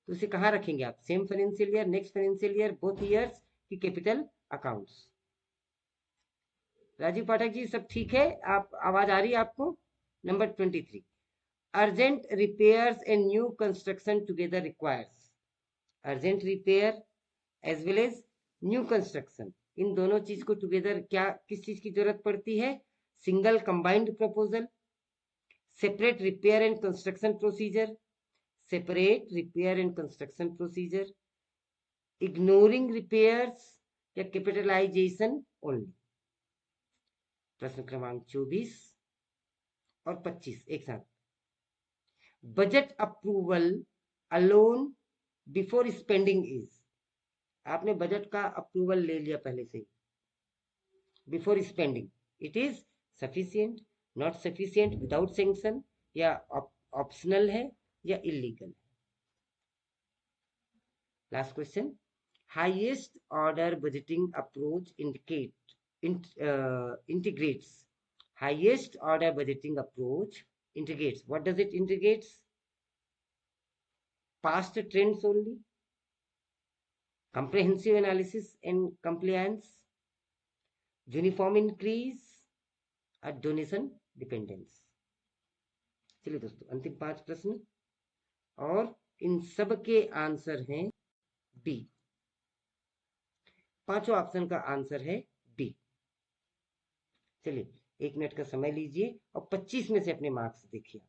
तो उसे कहाँ रखेंगे आप? Same financial year, next financial year, both years की कैपिटल अकाउंट्स? राजीव पाठक जी सब ठीक है? आप आवाज आ रही है आपको? Number 23. Urgent repairs and new construction together requires. Urgent repair as well as new construction, इन दोनों चीज को टुगेदर क्या किस चीज की जरूरत पड़ती है? Single combined proposal, separate repair and construction procedure, separate repair and construction procedure, ignoring repairs या कैपिटलाइजेशन ओनली. प्रश्न क्रमांक 24 और 25 एक साथ. Budget approval alone before spending is. आपने बजट का अप्रूवल ले लिया पहले से, before spending, it is sufficient, not sufficient, without sanction, या ऑप्शनल है या illegal. Last question. Highest order budgeting approach integrates. Highest order budgeting approach integrates. What does it integrates? Past trends only, comprehensive analysis and compliance, uniform increase, or donation dependence. चलिए दोस्तों अंतिम 5 प्रश्न और इन सब के आंसर हैं बी. पांचों option का आंसर है बी. चलिए 1 मिनट का समय लीजिए और 25 में से अपने मार्क्स देखिए।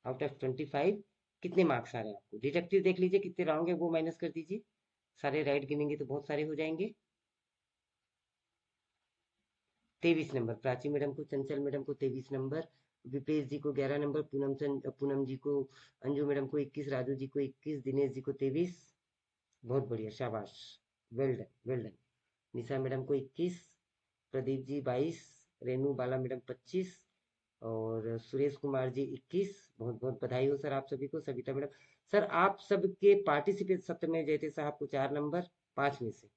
आउट ऑफ 25 कितने मार्क्स आ रहे हैं आपको। डिडक्टिव देख लीजिए कितने रॉन्ग है वो माइनस कर दीजिए। सारे राइट गिनेंगे तो बहुत सारे हो जाएंगे। 23 नंबर प्राची मैडम को, चंचल मैडम को 23 नंबर, विपेश जी को 11 नंबर, पूनम जी को, अंजू मैडम को 21, राजू जी को 21, दिनेश जी को 23। बहुत बढ़िया, शाबाश, वेल डन वेल डन। निशा मैडम को 21, प्रदीप जी 22, रेनू बाला मैडम 25 और सुरेश कुमार जी 21। बहुत बहुत बधाई हो सर आप सभी को। सविता मैडम सर आप सबके पार्टिसिपेट सत्र में जयते साहब को 4 नंबर 5 में से।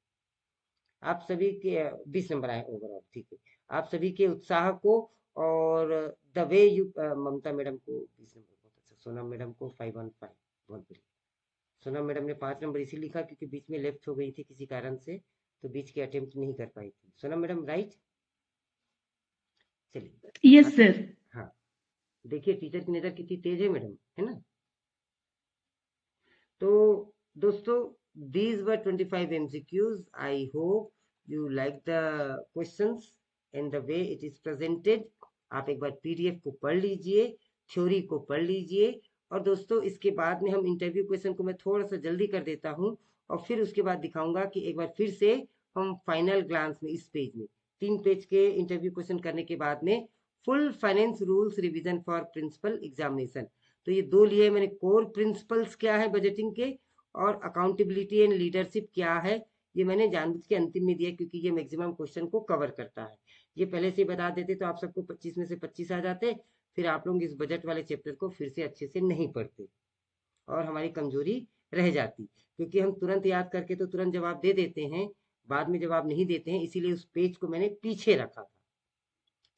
आप सभी के 20 नंबर आए ओवरऑल, ठीक है। आप सभी के उत्साह को और the way you, Mamata madam को 20 नंबर, बहुत अच्छा। सोनम मैडम को 515, बहुत बढ़िया। सोनम मैडम ने 5 नंबर इसी लिखा क्योंकि बीच में लेफ्ट हो गई थी किसी कारण से, तो बीच के अटेम्प्ट नहीं कर पाई थी। Sonam madam right. चलिए यस सर। हाँ देखिए टीचर की नजर कितनी तेज है मैडम, है ना। तो दोस्तों these were 25 MCQs. I hope you like the questions and the way it is presented. आप एक बार PDF को पढ़ लीजिए, थ्योरी को पढ़ लीजिए और दोस्तों इसके बाद में हम इंटरव्यू क्वेश्चन को मैं थोड़ा सा जल्दी कर देता हूं और फिर उसके बाद दिखाऊंगा कि एक बार फिर से हम फाइनल ग्लांस में इस पेज में 3 पेज के इंटरव्यू क्वेश्चन करने के बाद में full finance rules revision for principal examination. तो ये 2 लिए मैंने, कोर प्रिंसिपल्स क्या है बजटिंग के और अकाउंटेबिलिटी एंड लीडरशिप क्या है, ये मैंने जानबूझ के अंतिम में दिया क्योंकि ये मैक्सिमम क्वेश्चन को कवर करता है। ये पहले से बता देते तो आप सबको 25 में से 25 आ जाते, फिर आप लोग इस बजट वाले चैप्टर को फिर से अच्छे से नहीं पढ़ते और हमारी कमजोरी रह जाती, क्योंकि हम तुरंत याद करके तो तुरंत जवाब दे देते हैं, बाद में जवाब नहीं देते हैं, इसीलिए उस पेज को मैंने पीछे रखा था।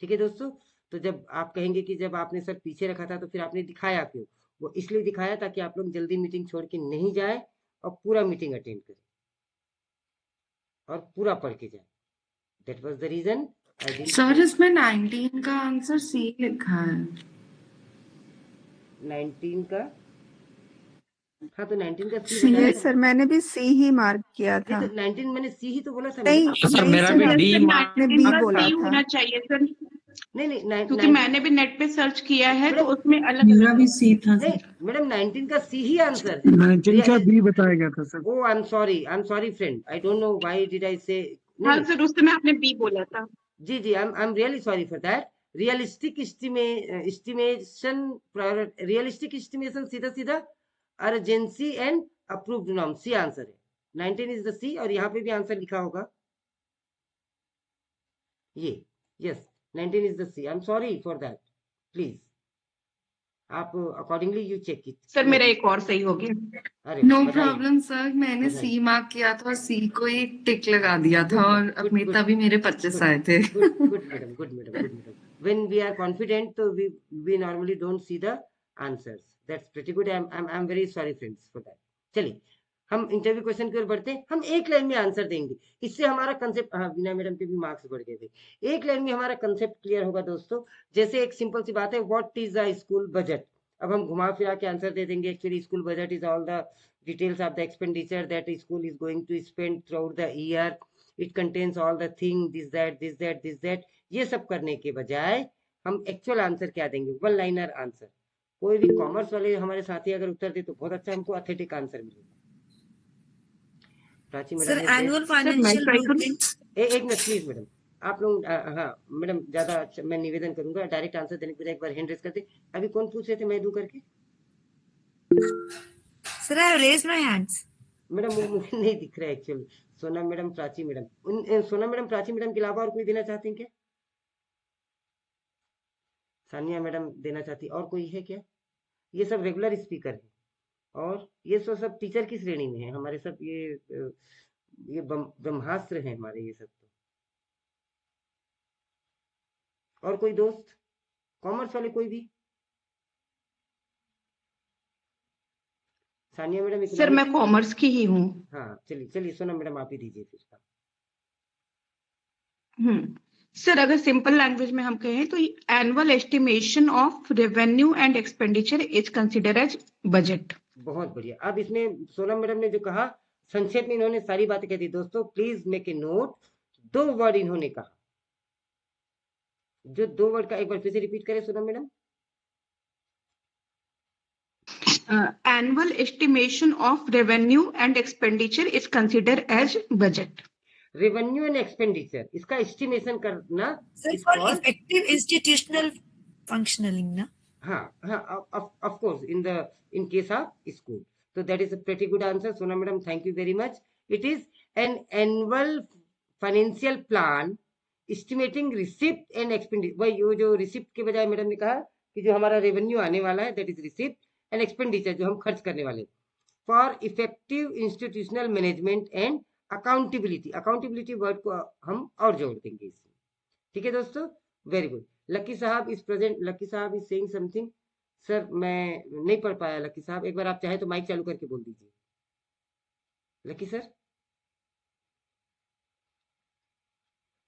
ठीक है दोस्तों, तो जब आप कहेंगे कि जब आपने सर पीछे रखा था तो फिर आपने दिखाया क्यों, वो इसलिए दिखाया ताकि आप लोग जल्दी मीटिंग छोड़ के नहीं जाए और पूरा मीटिंग अटेंड करें और पूरा पढ़ के जाए। That was the reason. Sir इसमें 19 का आंसर सी लिखा है। 19 का, हाँ तो 19 का सी सी बताया है था। सर, मैंने भी सी ही मार्क किया था। नहीं तो 19 मैंने सी ही तो बोला था। नहीं सर नहीं मेरा सर, भी मैंने डी सर मार्क 19 का बोला सी था। होना चाहिए सर, नहीं नहीं क्योंकि मैंने भी नेट पे सर्च किया है तो उसमें अलग मेरा अलग भी सी था नहीं सर। मैडम 19 का सी ही आंसर है। 19 का बी बताया गया था sir. Oh I am sorry friend, I don't know why did I say. हाँ सर, उस समय आपने बी बोला था। जी जी, I am really sorry for that. Realistic estimation, realistic estimation सीधा सीधा urgency and approved norm, C answer है। 19 इज द सी और यहाँ पे भी आंसर लिखा होगा ये, yes 19 is the C. I am sorry for that, please आप accordingly you check it. Sir मेरा एक और सही हो गया। अरे नो बधाई, प्रॉब्लम सर, मैंने बधाई। सी मार्क किया था और सी को एक टिक लगा दिया था और गुड अपनी गुड तभी मेरे 25 आए थे। Good good madam, good madam, good madam. when we are confident so we normally don't see the answers. That's pretty good. I'm very sorry friends for that. चलिए हम इंटरव्यू क्वेश्चन की ओर बढ़ते हैं। हम एक लाइन में आंसर देंगे, इससे हमारा कंसेप्ट, हाँ बीना मैडम के भी मार्क्स बढ़ गए थे। एक लाइन में हमारा कंसेप्ट क्लियर होगा दोस्तों। जैसे एक सिंपल सी बात है, what is the school budget. अब हम घुमा फिरा के आंसर दे देंगे। Actually school budget is all the details of the expenditure that school is going to spend throughout the year. It contains all the thing, this that ये सब करने के बजाय हम एक्चुअल आंसर क्या देंगे, वन लाइनर आंसर। कोई भी कॉमर्स वाले हमारे साथी अगर उत्तर दे तो बहुत अच्छा, हमको ऑथेंटिक आंसर मिलेगा। Prachi sir madam annual financial blueprint. एक मिनट प्लीज मैडम, आप लोग हाँ मैडम ज्यादा मैं निवेदन करूंगा, डायरेक्ट आंसर देने के बजाय एक बार हैंड रेज करते। अभी कौन पूछ रहे थे, मैं दूं करके। Sir I raise my hands. Madam वो मुझे नहीं दिख रहा है actually. Sona madam, Prachi madam, Sona madam, Prachi madam के अलावा और कोई देना चाहते हैं क्या? सानिया मैडम देना चाहती, और कोई है क्या? ये सब रेगुलर स्पीकर है और ये सब टीचर की श्रेणी में है हमारे सब। ये ब्रह्मास्त्र है हमारे ये सब। तो और कोई दोस्त कॉमर्स वाले कोई भी? सानिया मैडम सर मैं कॉमर्स की ही हूँ। हाँ चलिए चलिए, सोना मैडम आप ही दीजिए फिर। सर अगर सिंपल लैंग्वेज में हम कहें तो annual estimation of revenue and expenditure is consider as budget. बहुत बढ़िया। अब इसमें सोनम मैडम ने जो कहा, संक्षेप में इन्होंने सारी बातें कह दी। दोस्तों please make a note, 2 word इन्होंने कहा, जो 2 वर्ड का एक बार फिर से रिपीट करें Sonam madam. Annual estimation of revenue and expenditure is considered as budget. Revenue and expenditure, इसका एस्टिमेशन करना Sir, is for called, effective institutional functioning, na? हाँ, of course, in case of school. So that is a pretty good answer, Sona madam. Thank you very much. It is an annual financial plan estimating receipt and expenditure. वही वो जो receipt के बजाय madam ने कहा कि जो हमारा रेवेन्यू आने वाला है that is receipt, and expenditure जो हम खर्च करने वाले, for effective institutional management and accountability. Accountability word को हम और जोड़ देंगे इसमें। ठीक है दोस्तों, वेरी गुड। लकी साहब इज प्रेजेंट, लकी साहब इज सेइंग समथिंग। सर मैं नहीं पढ़ पाया लकी साहब, एक बार आप चाहे तो माइक चालू करके बोल दीजिए लकी सर।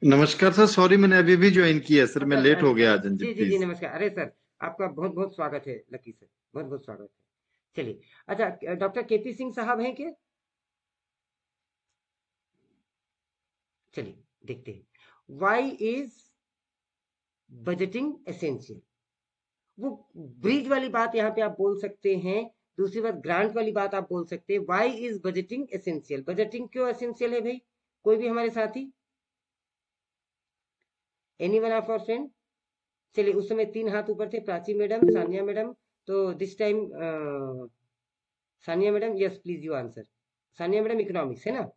नमस्कार सर, सॉरी मैंने अभी भी ज्वाइन किया सर, मैं लेट हो गया आज। जी जी जी नमस्कार। अरे सर आपका बहुत बहुत स्वागत है लकी सर, बहुत बहुत स्वागत है। चलिए, अच्छा डॉक्टर केपी सिंह साहब हैं क्या? चलिए देखते हैं। Why is budgeting essential? वो ब्रिज वाली बात यहाँ पे आप बोल सकते हैं, दूसरी बात ग्रांट वाली बात आप बोल सकते हैं। Why is budgeting essential? Budgeting क्यों एसेंशियल है भाई? कोई भी हमारे साथी, any one of our friend? चलिए, उस समय 3 हाथ ऊपर थे, प्राची मैडम, सानिया मैडम। तो this time Sania madam, yes please you answer. Sania madam economics है ना?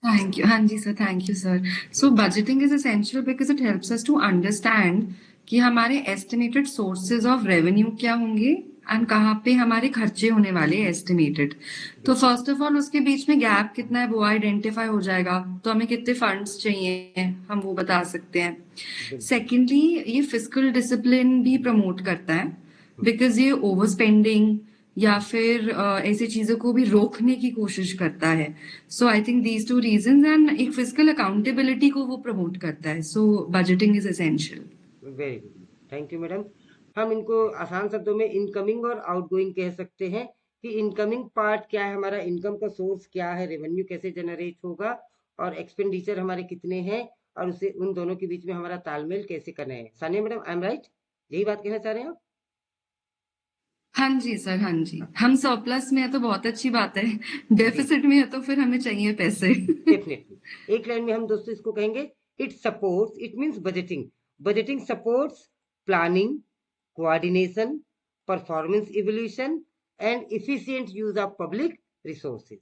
Thank you. हाँ जी sir, thank you sir. So budgeting is essential because it helps us to understand कि हमारे estimated sources of revenue क्या होंगे and कहाँ पे हमारे खर्चे होने वाले estimated. तो first of all उसके बीच में gap कितना है वो identify हो जाएगा, तो हमें कितने funds चाहिए हम वो बता सकते हैं। Secondly ये fiscal discipline भी promote करता है because ये overspending या फिर ऐसी चीजों को भी रोकने की कोशिश करता है। So I think these two reasons, and एक फिजिकल अकाउंटेबिलिटी को वो प्रमोट करता है। So budgeting is essential. Very good, thank you madam. हम इनको आसान शब्दों में इनकमिंग और आउटगोइंग कह सकते हैं कि इनकमिंग पार्ट क्या है, हमारा इनकम का सोर्स क्या है, रेवेन्यू कैसे जनरेट होगा, और एक्सपेंडिचर हमारे कितने हैं, और उसे उन दोनों के बीच में हमारा तालमेल कैसे करना है। Sania madam I am right? यही बात कहना चाह रहे हैं आप? हाँ जी सर, हाँ जी। हम सरप्लस में है तो बहुत अच्छी बात है, डेफिसिट में है तो फिर हमें चाहिए पैसे। डेफिनेटली। एक लाइन में हम दोस्तों इसको कहेंगे, it supports, it means budgeting. Budgeting supports planning, coordination, performance evolution and efficient use of public resources.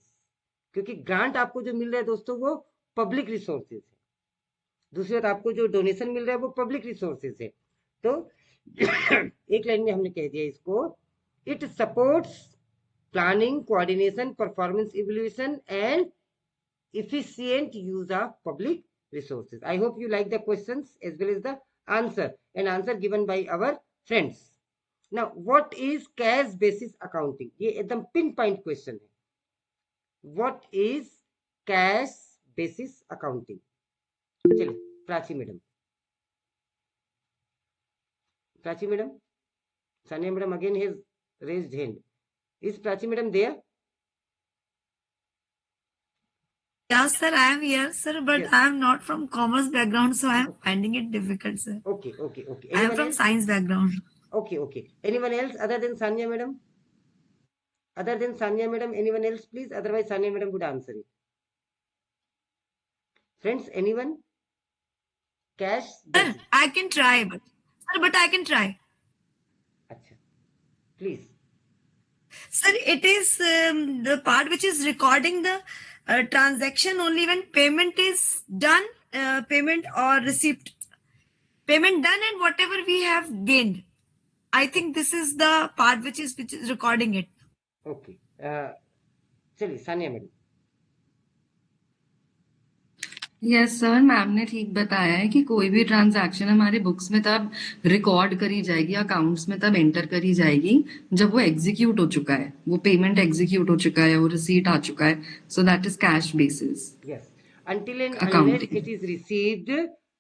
क्योंकि ग्रांट आपको जो मिल रहा है दोस्तों वो पब्लिक रिसोर्सेज है, दूसरी बात आपको जो डोनेशन मिल रहा है वो पब्लिक रिसोर्सेज है। तो एक लाइन में हमने कह दिया इसको, it supports planning, coordination, performance evolution and efficient use of public resources. I hope you like the questions as well as the answer given by our friends. Now what is cash basis accounting? ये एकदम pin point question है। What is cash basis accounting? चलिए Prachi madam, Prachi madam, Sania madam again has raised hand. Is Prachi madam there? Yeah, sir, I am here, sir, but Yes. I am not from commerce background, so I am finding it difficult, sir. Okay. I am Anyone from else? science background. Okay. Anyone else other than Sanya madam? Other than Sanya madam, anyone else please? Otherwise Sanya madam would answer it. Friends, anyone? Cash Sir, basis. I can try, but I can try. Acha. Please. Sir, it is the part which is recording the transaction only when payment is done, payment or receipt, payment done, and whatever we have gained. I think this is the part which is recording it. Okay. चलिए Sania madam. Yes sir, ma'am ने ठीक बताया है कि कोई भी transaction हमारे books में तब रिकॉर्ड करी जाएगी, अकाउंट्स में तब एंटर करी जाएगी जब वो एग्जीक्यूट हो चुका है, वो पेमेंट एग्जीक्यूट हो चुका है, वो रिसीट आ चुका है। So that is cash basis. Yes. Until and Accounting. unless it is received,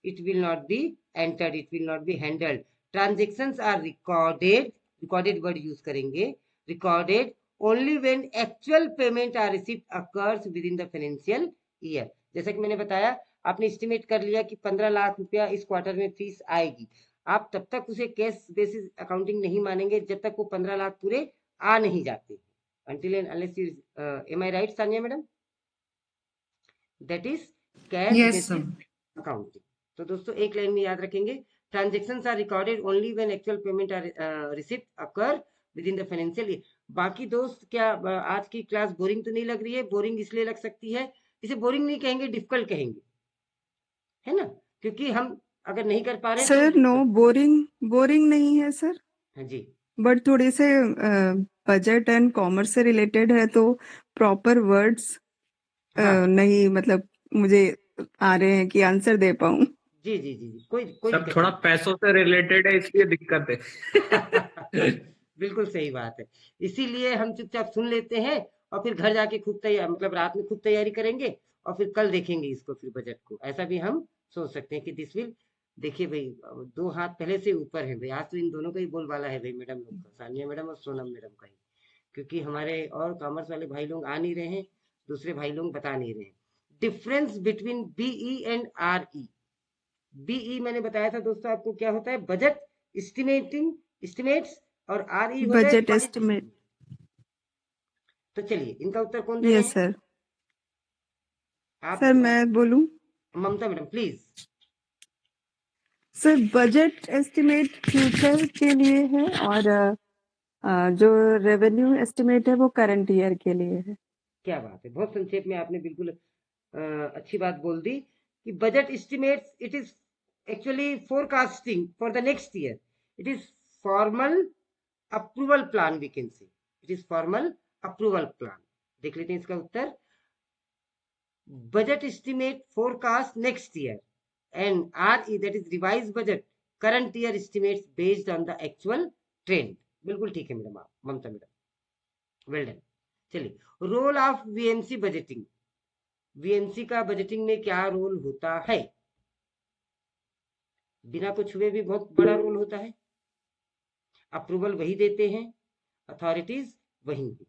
it will not be entered, it will not be handled. Transactions are recorded, recorded word use करेंगे, recorded only when actual payment or receipt occurs within the financial year. जैसा कि मैंने बताया, आपने estimate कर लिया कि 15 लाख रुपया इस क्वार्टर में फीस आएगी, आप तब तक उसे कैश बेसिस अकाउंटिंग नहीं मानेंगे जब तक वो 15 लाख पूरे आ नहीं जाते, until and unless you am I right Sanya madam? That is cash Yes, basis sir. accounting. तो दोस्तों एक लाइन में याद रखेंगे, transactions are recorded only when actual payment are received occur within the financial year. बाकी दोस्त क्या आज की क्लास बोरिंग तो नहीं लग रही है? बोरिंग इसलिए लग सकती है, इसे बोरिंग नहीं कहेंगे, डिफिकल्ट कहेंगे, है ना, क्योंकि हम अगर नहीं कर पा रहे हैं सर तो नो बोरिंग नहीं है सर, हाँ जी बट थोड़े से बजट एंड कॉमर्स से रिलेटेड है तो प्रॉपर वर्ड्स हाँ नहीं मतलब मुझे आ रहे हैं कि आंसर दे पाऊं। जी जी जी जी कोई कोई सब दिक्कत थोड़ा नहीं। पैसों से रिलेटेड है इसलिए दिक्कत है। बिल्कुल सही बात है, इसीलिए हम चुपचाप सुन लेते हैं और फिर घर जाके खुद तैयार मतलब रात में खुद तैयारी करेंगे और फिर कल देखेंगे इसको, फिर बजट को, ऐसा भी हम सोच सकते हैं कि दिस विल। देखिए भाई, दो हाथ पहले से ऊपर है भाई, आज तो इन दोनों का ही बोलबाला है भाई, मैडम लोग का, सानिया मैडम और सोनम मैडम का ही, क्योंकि हमारे और कॉमर्स वाले भाई लोग आ नहीं रहे हैं, दूसरे भाई लोग बता नहीं रहे हैं। Difference between BE and RE. BE मैंने बताया था दोस्तों आपको क्या होता है, बजट एस्टिमेट्स, और आरई होता है बजट प्राइस एस्टिमेट। एस्टिमेट। तो चलिए इनका उत्तर कौन दे रहे यस हैं? सर। आप सर मैं बोलूं? Mamta madam please. Sir budget estimate future के लिए है और जो रेवेन्यू एस्टिमेट है वो करंट ईयर के लिए है। क्या बात है, बहुत संक्षेप में आपने बिल्कुल अच्छी बात बोल दी कि budget estimates it is actually forecasting for the next year, it is formal approval plan, we can say it is formal approval plan. देख लेते हैं इसका उत्तर, budget estimate forecast next year and RE that is revised budget current year estimates based on the actual trend। बिल्कुल ठीक है madam, आप Mamta madam well done. चलिए role of VMC budgeting, VMC का बजटिंग में क्या रोल होता है? बिना कुछ हुए भी बहुत बड़ा रोल होता है, अप्रूवल वही देते हैं, अथॉरिटीज वही है।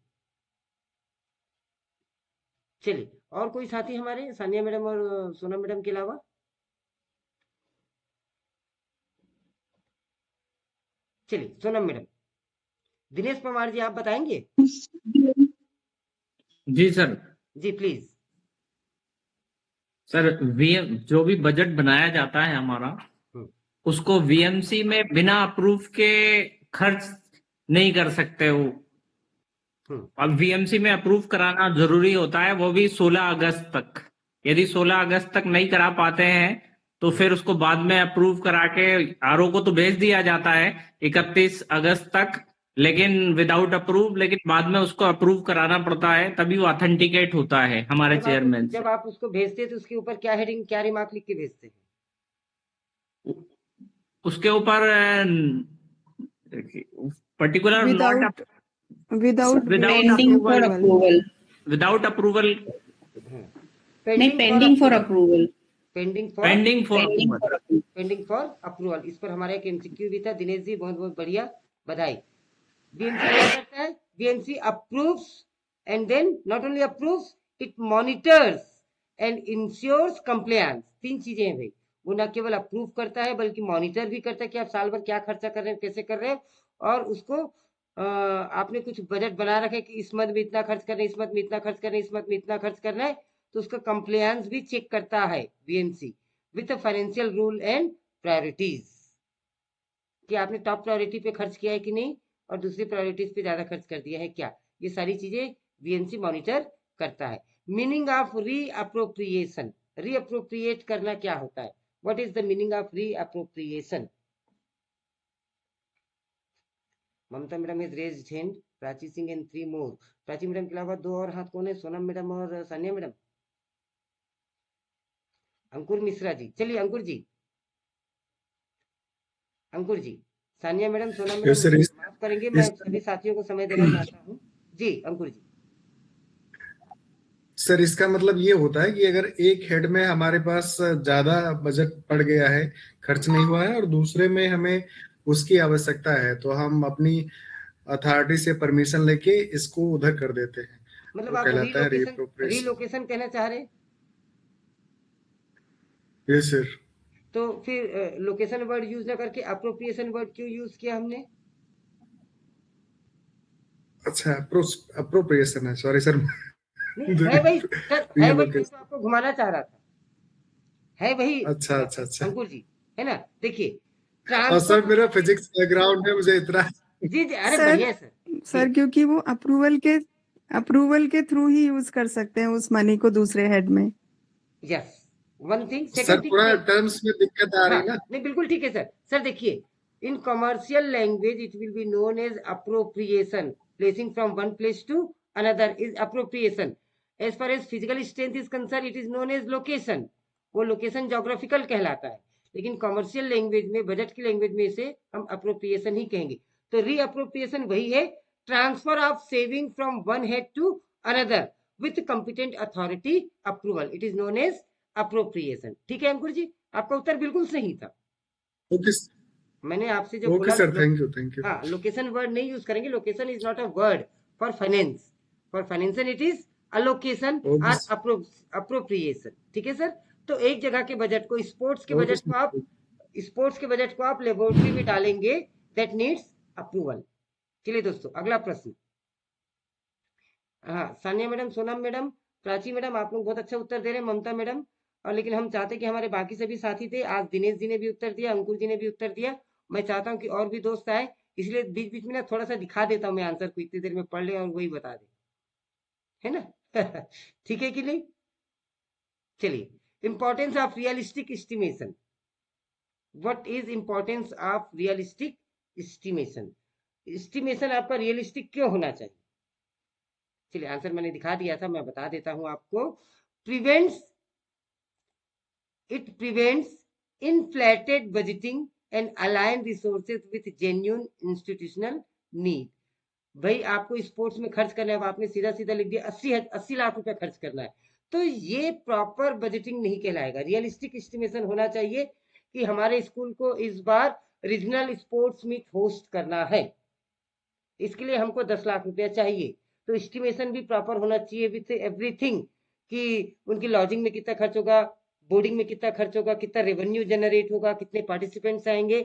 चलिए और कोई साथी हमारे सानिया मैडम और सोनम मैडम के अलावा? चलिए सोनम मैडम, दिनेश पवार जी आप बताएंगे? जी सर। जी प्लीज। सर जो भी बजट बनाया जाता है हमारा, उसको वीएमसी में बिना अप्रूव के खर्च नहीं कर सकते हो। अब वीएमसी में अप्रूव कराना जरूरी होता है, वो भी 16 अगस्त तक। यदि 16 अगस्त तक नहीं करा पाते हैं तो फिर उसको बाद में अप्रूव करा के आरओ को तो भेज दिया जाता है 31 अगस्त तक, लेकिन विदाउट अप्रूव, लेकिन बाद में उसको अप्रूव कराना पड़ता है, तभी वो ऑथेंटिकेट होता है हमारे चेयरमैन से। जब आप उसको भेजते हैं तो उसके ऊपर क्या हेडिंग, क्या रिमार्क लिख के भेजते हैं? उसके ऊपर particular without approval pending for approval. Pending for approval, इस पर हमारा एक एमसीक्यू भी था। दिनेश जी बहुत बहुत बढ़िया, बधाई। बीएमसी क्या करता है? BMC approves and then not only approves, it monitors and ensures compliance. तीन चीजें हैं भाई, वो न केवल अप्रूव करता है बल्कि मॉनिटर भी करता है कि आप साल भर क्या खर्चा कर रहे हैं, कैसे कर रहे हैं, और उसको आपने कुछ बजट बना रखे कि इस मंथ में इतना खर्च करना है, इस मंथ में इतना खर्च करना है, इस मंथ में इतना खर्च करना है, तो उसका कंप्लायंस भी चेक करता है BMC with financial rule and priorities, कि आपने टॉप प्रायोरिटी पे खर्च किया है कि नहीं और दूसरी प्रायोरिटीज पे ज्यादा खर्च कर दिया है क्या, ये सारी चीजें बीएमसी मॉनिटर करता है। मीनिंग ऑफ रीअप्रोप्रिएशन, रीअप्रोप्रिएट करना क्या होता है? What is the meaning of reappropriation? Mamta madam is raised hand, Prachi Singh and 3 more. Prachi madam के अलावा 2 और हाथ कौन है? सोनम मैडम और सानिया मैडम। अंकुर मिश्रा जी, चलिए अंकुर जी, अंकुर जी, सानिया मैडम, सोनम मैडम माफ करेंगे, मैं सभी साथियों को समय देना चाहता हूँ। जी अंकुर जी। सर इसका मतलब ये होता है कि अगर एक हेड में हमारे पास ज्यादा बजट पड़ गया है, खर्च नहीं हुआ है, और दूसरे में हमें उसकी आवश्यकता है, तो हम अपनी अथॉरिटी से परमिशन लेके इसको उधर कर देते हैं। मतलब आप रीलोकेशन कहना चाह रहे हैं? Yes sir. तो फिर लोकेशन वर्ड यूज ना करके अप्रोप्रिएशन वर्ड क्यों यूज किया हमने? अच्छा, अप्रोप्रिएशन है, सॉरी सर। नहीं है वही सर, है वही, मैं तो आपको घुमाना चाह रहा था, है वही। अच्छा अच्छा अच्छा। अंकुर जी, है ना, देखिए और ट्रांसफर। सर मेरा फिजिक्स बैकग्राउंड है, मुझे इतना। जी जी, अरे सर बढ़िया है सर। सर क्योंकि वो अप्रूवल के थ्रू ही यूज कर सकते हैं उस मनी को दूसरे हेड में। Yes, one thing. Sir second thing, थोड़ा टर्म्स में दिक्कत आ रही हाँ है ना। नहीं बिल्कुल ठीक है सर। सर देखिए, in commercial language it will be known as appropriation, placing from one place to another is appropriation. As far as physical strength is concern it is known as location, वो location geographical कहलाता है। लेकिन commercial language में, budget की language में इसे हम appropriation ही कहेंगे। तो रीअप्रोप्रिएशन वही है, transfer of saving from one head to another with competent authority approval, it is known as appropriation. ठीक है अंकुर जी, आपका उत्तर बिल्कुल सही था। ओके मैंने आपसे जो ओके बोला, sir, thank you thank you. हाँ लोकेशन वर्ड नहीं यूज करेंगे, location is not a word for finance, for financial it is allocation okay और अप्रोप्रिएशन। ठीक है सर। तो एक जगह के बजट को, स्पोर्ट्स के बजट को आप, स्पोर्ट्स के बजट को आप लेबोरेटरी में डालेंगे, दैट नीड्स अप्रूवल। चलिए दोस्तों, अगला प्रश्न। हाँ Sania madam, Sonam madam, Prachi madam, आप लोग बहुत अच्छा उत्तर दे रहे हैं, ममता मैडम। और लेकिन हम चाहते कि हमारे बाकी सभी साथी थे, आज दिनेश जी ने भी उत्तर दिया, अंकुर जी ने भी उत्तर दिया। मैं चाहता हूँ कि और भी दोस्त आए, इसलिए बीच बीच में ना थोड़ा सा दिखा देता हूँ मैं आंसर को, इतनी देर में पढ़ ले और वही बता दे, है ना। ठीक है कि नहीं? चलिए, importance of realistic estimation. What is importance of realistic estimation? Estimation आपका रियलिस्टिक क्यों होना चाहिए? चलिए, आंसर मैंने दिखा दिया था, मैं बता देता हूं आपको। Prevents, it prevents inflated budgeting and align resources with genuine institutional need। भाई आपको स्पोर्ट्स में खर्च करना है, अब आपने सीधा सीधा लिख दिया 80 लाख रुपए खर्च करना है, तो ये प्रॉपर बजटिंग नहीं कहलाएगा। रियलिस्टिक एस्टिमेशन होना चाहिए कि हमारे स्कूल को इस बार रीजनल स्पोर्ट्स मीट होस्ट करना है, इसके लिए हमको 10 लाख रुपया चाहिए। तो एस्टिमेशन भी प्रॉपर होना चाहिए विथ एवरीथिंग, कि उनकी लॉजिंग में कितना खर्च होगा, बोर्डिंग में कितना खर्च होगा, कितना रेवेन्यू जनरेट होगा, कितने पार्टिसिपेंट्स आएंगे।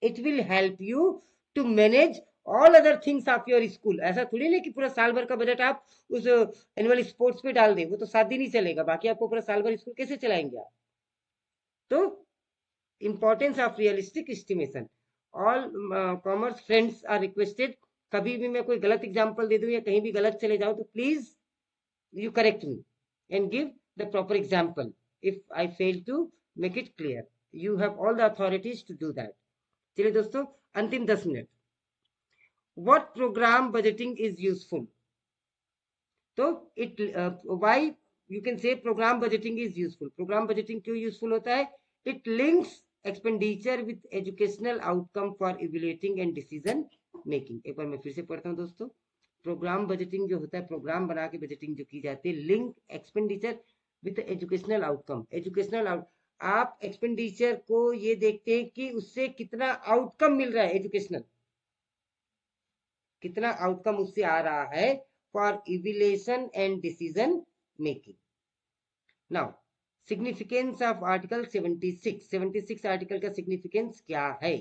It will help you to manage all other things of your school. ऐसा थोड़ी नहीं कि पूरा साल भर का बजट आप उस एनुअल स्पोर्ट्स पे डाल दें, वो तो 7 दिन ही चलेगा, बाकी आपको पूरा साल भर स्कूल कैसे चलाएंगे आप? तो importance of realistic estimation, all commerce friends are requested, कभी भी मैं कोई गलत एग्जांपल दे दूं या कहीं भी गलत चले जाऊं तो please you correct me and give the proper example if I fail to make it clear. You have all the authorities to do that. चलिए दोस्तों, अंतिम 10 minute. What program budgeting is useful? तो it why you can say program budgeting is useful. program budgeting क्यों useful होता है? It links expenditure with educational outcome for evaluating and decision making। एक बार मैं फिर से पढ़ता हूँ दोस्तों। प्रोग्राम बजटिंग जो होता है, प्रोग्राम बना के बजटिंग जो की जाती है, link expenditure with educational outcome. Educational आप एक्सपेंडिचर को ये देखते हैं कि उससे कितना आउटकम मिल रहा है, एजुकेशनल कितना आउटकम उससे आ रहा है for evaluation and decision making. Now significance of article 76 article का सिग्निफिकेंस क्या है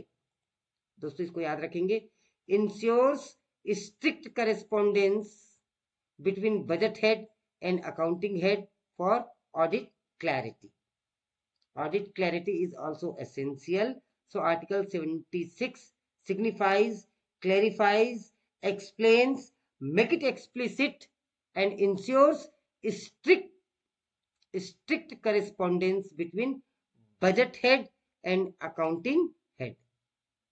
दोस्तों, इसको याद रखेंगे। Ensures strict correspondence between budget head and accounting head for audit clarity. Audit clarity is also essential. So Article 76 signifies, clarifies, explains, make it explicit and ensures strict correspondence between budget head and accounting head.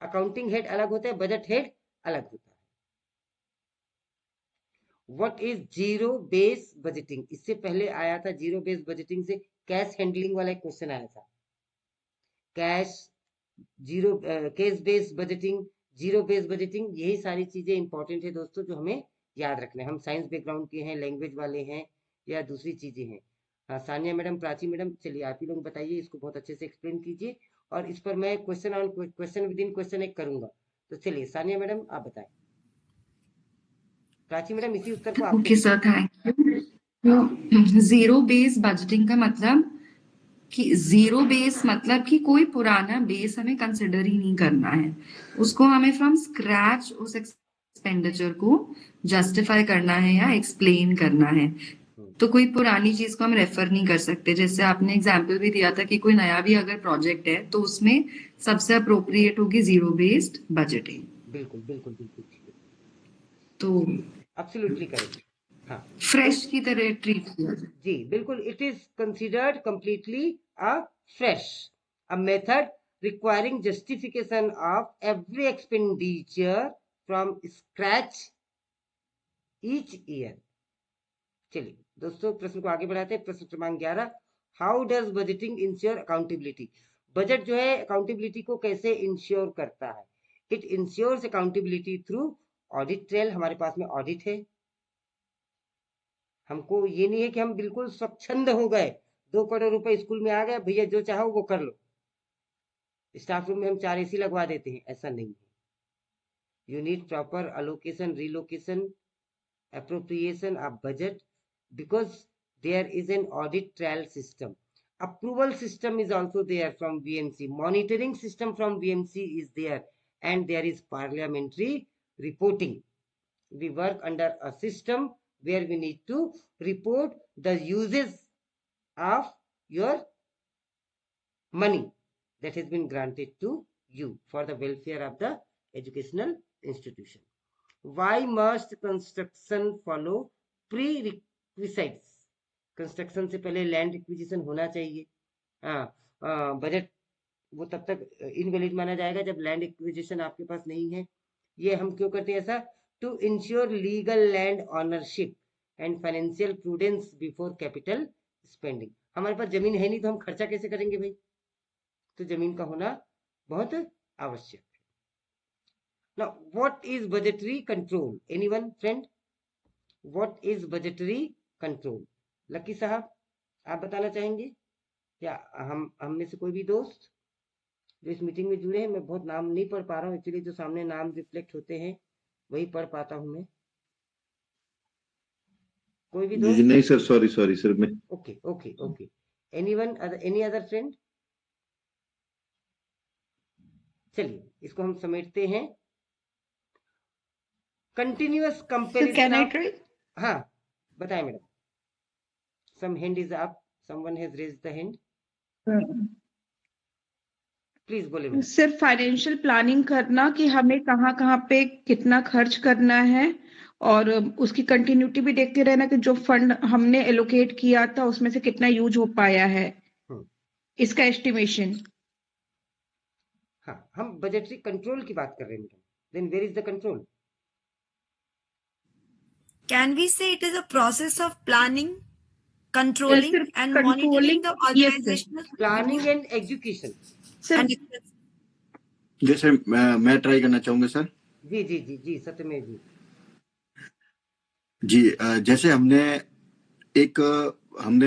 Accounting head अलग होता है, budget head अलग होता है। What is zero base budgeting? इससे पहले आया था जीरो बेस बजटिंग से कैश हैंडलिंग वाला एक क्वेश्चन आया था। Cash zero, cash base budgeting, zero base budgeting, यही सारी चीजें इंपॉर्टेंट है दोस्तों जो हमें याद रखना है। हम साइंस बैकग्राउंड के हैं, लैंग्वेज वाले हैं या दूसरी चीजें हैं। हाँ सानिया मैडम, प्राची मैडम, चलिए आप ही लोग बताइए, इसको बहुत अच्छे से एक्सप्लेन कीजिए और इस पर मैं question on question with in question एक करूंगा। तो चलिए सानिया मैडम आप बताएं। प्राची मैडम इसी उत्तर को okay sir, thank you. Zero base budgeting का मतलब कि जीरो बेस मतलब कि कोई पुराना बेस हमें कंसिडर ही नहीं करना है, उसको हमें फ्रॉम स्क्रैच उस एक्सपेंडिचर को जस्टिफाई करना है या एक्सप्लेन करना है। तो कोई पुरानी चीज को हम रेफर नहीं कर सकते। जैसे आपने एग्जाम्पल भी दिया था कि कोई नया भी अगर प्रोजेक्ट है तो उसमें सबसे अप्रोप्रिएट होगी जीरो बेस्ड बजटिंग। बिल्कुल बिल्कुल बिल्कुल ठीक है, तो एब्सोल्युटली करेक्ट। हाँ, फ्रेश की तरह ट्रीट किया जाए। जी बिल्कुल, it is considered completely a fresh, a method requiring justification of every expenditure from scratch each year. चलिए दोस्तों, प्रश्न को आगे बढ़ाते हैं। प्रश्न क्रमांक 11, how does budgeting ensure accountability? Budget जो है अकाउंटेबिलिटी को कैसे इंश्योर करता है? It ensures accountability through audit trail. हमारे पास में ऑडिट है, हमको ये नहीं है कि हम बिल्कुल स्वच्छंद हो गए, 2 करोड़ रुपए स्कूल में आ गए, भैया जो चाहो वो कर लो, स्टाफ रूम में हम 4 AC लगवा देते हैं, ऐसा नहीं है। You need proper allocation, relocation, appropriation of budget, because there is an audit trail system. Approval system is also there from VMC. Monitoring system from VMC is there, and there is parliamentary reporting. We work under a system where we need to report the uses of your money that has been granted to you for the welfare of the educational institution. Why must construction follow prerequisites? Construction से पहले land acquisition होना चाहिए। हाँ, budget वो तब तक invalid माना जाएगा जब लैंड एक्विजिशन आपके पास नहीं है। ये हम क्यों करते हैं ऐसा? To ensure legal land ownership and financial prudence before capital spending. हमारे पास जमीन है नहीं तो हम खर्चा कैसे करेंगे भाई? तो जमीन का होना बहुत आवश्यक है। Now, what is budgetary control? Anyone, friend? What is budgetary control? Lucky साहब, आप बताना चाहेंगे या हम में से कोई भी दोस्त जो इस मीटिंग में जुड़े हैं? मैं बहुत नाम नहीं पढ़ पा रहा हूँ एक्चुअली, जो सामने नाम रिफ्लेक्ट होते हैं वही पढ़ पाता हूँ मैं। कोई भी दोस्त? नहीं सर, सॉरी सर मैं। Okay okay okay, anyone, any other friend? चलिए इसको हम समेटते हैं। Continuous comparison. हाँ बताएं madam. Some hand is up, someone has raised the hand, please बोले। सिर्फ फाइनेंशियल प्लानिंग करना कि हमें कहाँ कहाँ पे कितना खर्च करना है, और उसकी कंटिन्यूटी भी देखते रहना कि जो फंड हमने एलोकेट किया था उसमें से कितना यूज हो पाया है, इसका एस्टिमेशन। हाँ, हम बजटरी कंट्रोल की बात कर रहे हैं। Then where is the control? Can we say it is a process of planning, controlling, and monitoring the organizational planning and execution? जैसे मैं ट्राई करना चाहूंगा सर। जी जी जी जी, सत्यमेव जी। जी, जैसे हमने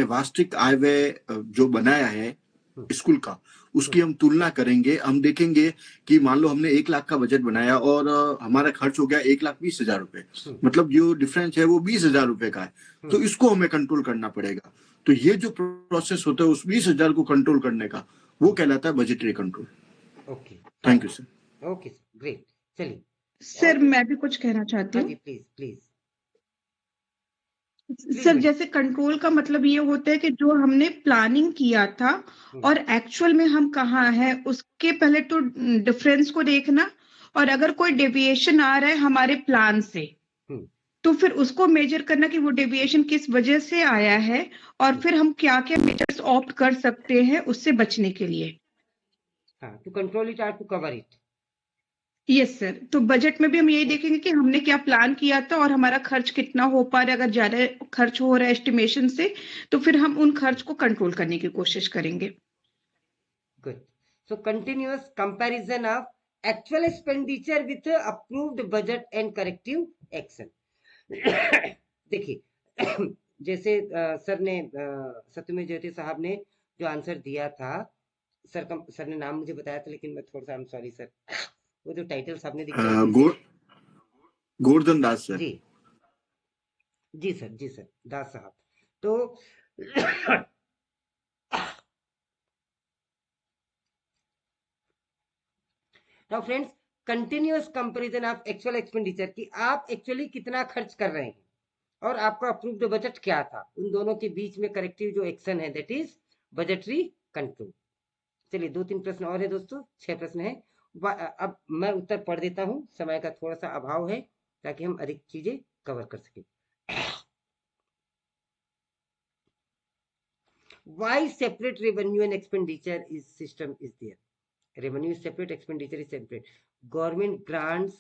वास्तविक आय व्यय जो बनाया है स्कूल का, उसकी हम तुलना करेंगे। हम देखेंगे कि मान लो हमने 1 लाख का बजट बनाया और हमारा खर्च हो गया 1,20,000 रुपए, मतलब जो डिफरेंस है वो 20,000 रुपए का है, तो इसको हमें कंट्रोल करना पड़ेगा। तो ये जो प्रोसेस होता है उस 20,000 को कंट्रोल करने का, वो कहलाता है budgetary control. Okay, thank you sir. Okay, great. चलिए सर मैं भी कुछ कहना चाहती हूँ। Please please. सर जैसे कंट्रोल का मतलब ये होता है कि जो हमने प्लानिंग किया था और एक्चुअल में हम कहाँ हैं, उसके पहले तो डिफरेंस को देखना, और अगर कोई डेविएशन आ रहा है हमारे प्लान से तो फिर उसको मेजर करना कि वो डेविएशन किस वजह से आया है, और फिर हम क्या क्या मेजर्स ऑप्ट कर सकते हैं उससे बचने के लिए। हाँ, टू कंट्रोल इट और to cover it. Yes sir, तो बजट में भी हम यही देखेंगे कि हमने क्या प्लान किया था और हमारा खर्च कितना हो पा रहा है। अगर ज्यादा खर्च हो रहा है एस्टिमेशन से तो फिर हम उन खर्च को कंट्रोल करने की कोशिश करेंगे। Good. So continuous comparison of actual expenditure with approved budget and corrective action. देखिए जैसे सर ने सत्यमेव जयते साहब ने जो आंसर दिया था, सर ने नाम मुझे बताया था लेकिन मैं थोड़ा सा, आई एम सॉरी सर, वो जो टाइटल साहब ने दिखाया, गोवर्धन दास सर। जी जी सर, जी सर, दास साहब। तो now friends, continuous comparison of actual expenditure की आप एक्चुअली कितना खर्च कर रहे हैं और आपका अप्रूव्ड बजट क्या था, उन दोनों के बीच में करेक्टिव जो एक्शन है दैट इज बजटरी कंट्रोल। चलिए 2-3 प्रश्न और है दोस्तों, 6 प्रश्न है। अब मैं उत्तर पढ़ देता हूं, समय का थोड़ा सा अभाव है ताकि हम अधिक चीजें कवर कर सकें। Why separate revenue and expenditure is system is there? Revenue is separate, expenditure is separate. Government grants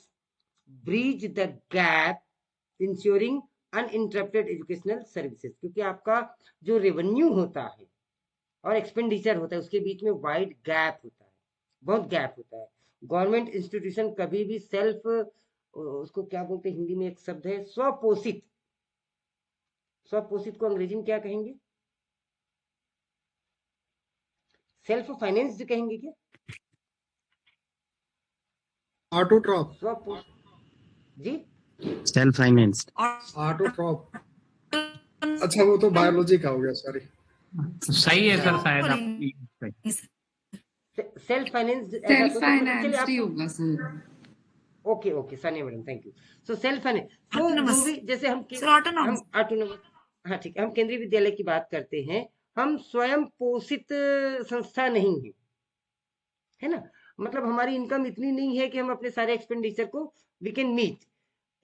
bridge the gap ensuring uninterrupted educational services, क्योंकि आपका जो रेवेन्यू होता है और एक्सपेंडिचर होता है उसके बीच में वाइड गैप होता है, बहुत गैप होता है। गवर्नमेंट इंस्टीट्यूशन कभी भी सेल्फ, उसको क्या बोलते हैं हिंदी में एक शब्द है स्वपोषित, स्वपोषित को अंग्रेजी में क्या कहेंगे? सेल्फ फाइनेंस्ड कहेंगे क्या? ऑटोट्रॉप। स्वपोषित जी, सेल्फ फाइनेंस्ड, ऑटोट्रॉप। अच्छा वो तो बायोलॉजी का हो गया, सॉरी। सही है सर, शायद आप सेल्फ फाइनेंस्ड, सेल्फ फाइनेंस्ड ही होगा sir. Okay okay Sania madam, thank you. So self finance, तो जो भी जैसे हम ऑटोनोमस, हाँ ठीक है, हम केंद्रीय विद्यालय की बात करते हैं, हम स्वयं पोषित संस्था नहीं है, है ना। मतलब हमारी इनकम इतनी नहीं है कि हम अपने सारे एक्सपेंडिचर को we can meet,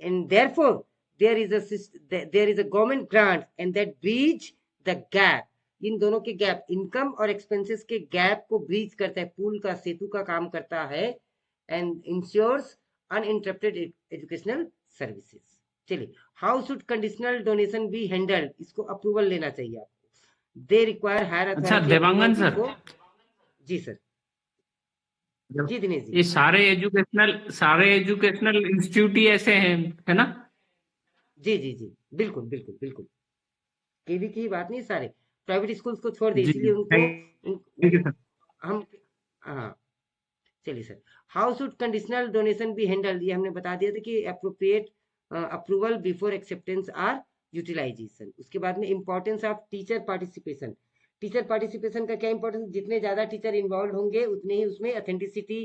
and therefore there is a government grant and that breach the gap, इन दोनों के गैप, इनकम और एक्सपेंसेस के गैप को ब्रीच करता है, पुल का, सेतु का काम करता है, and ensures uninterrupted educational services. चलिए, how should conditional donation be handled, इसको अप्रूवल लेना चाहिए आपको। दे रिक्वायर हायर अच्छा देवांगन सर। जी सर, जी दिनेश जी। ये सारे एजुकेशनल इंस्टीट्यूट ही ऐसे हैं, है ना? जी जी जी, बिल्कुल बिल्कुल बिल्कुल, केवी की बात नहीं, सारे प्राइवेट स्कूल्स को छोड़ दे, इसलिए उनको हम, हाँ चलिए sir. How should conditional donation be handled, ये हमने बता दिया था कि appropriate approval before acceptance or utilization. उसके बाद में importance of teacher participation, teacher participation का क्या इंपॉर्टेंस, जितने ज्यादा टीचर इन्वॉल्व होंगे उतने ही उसमें ऑथेंटिसिटी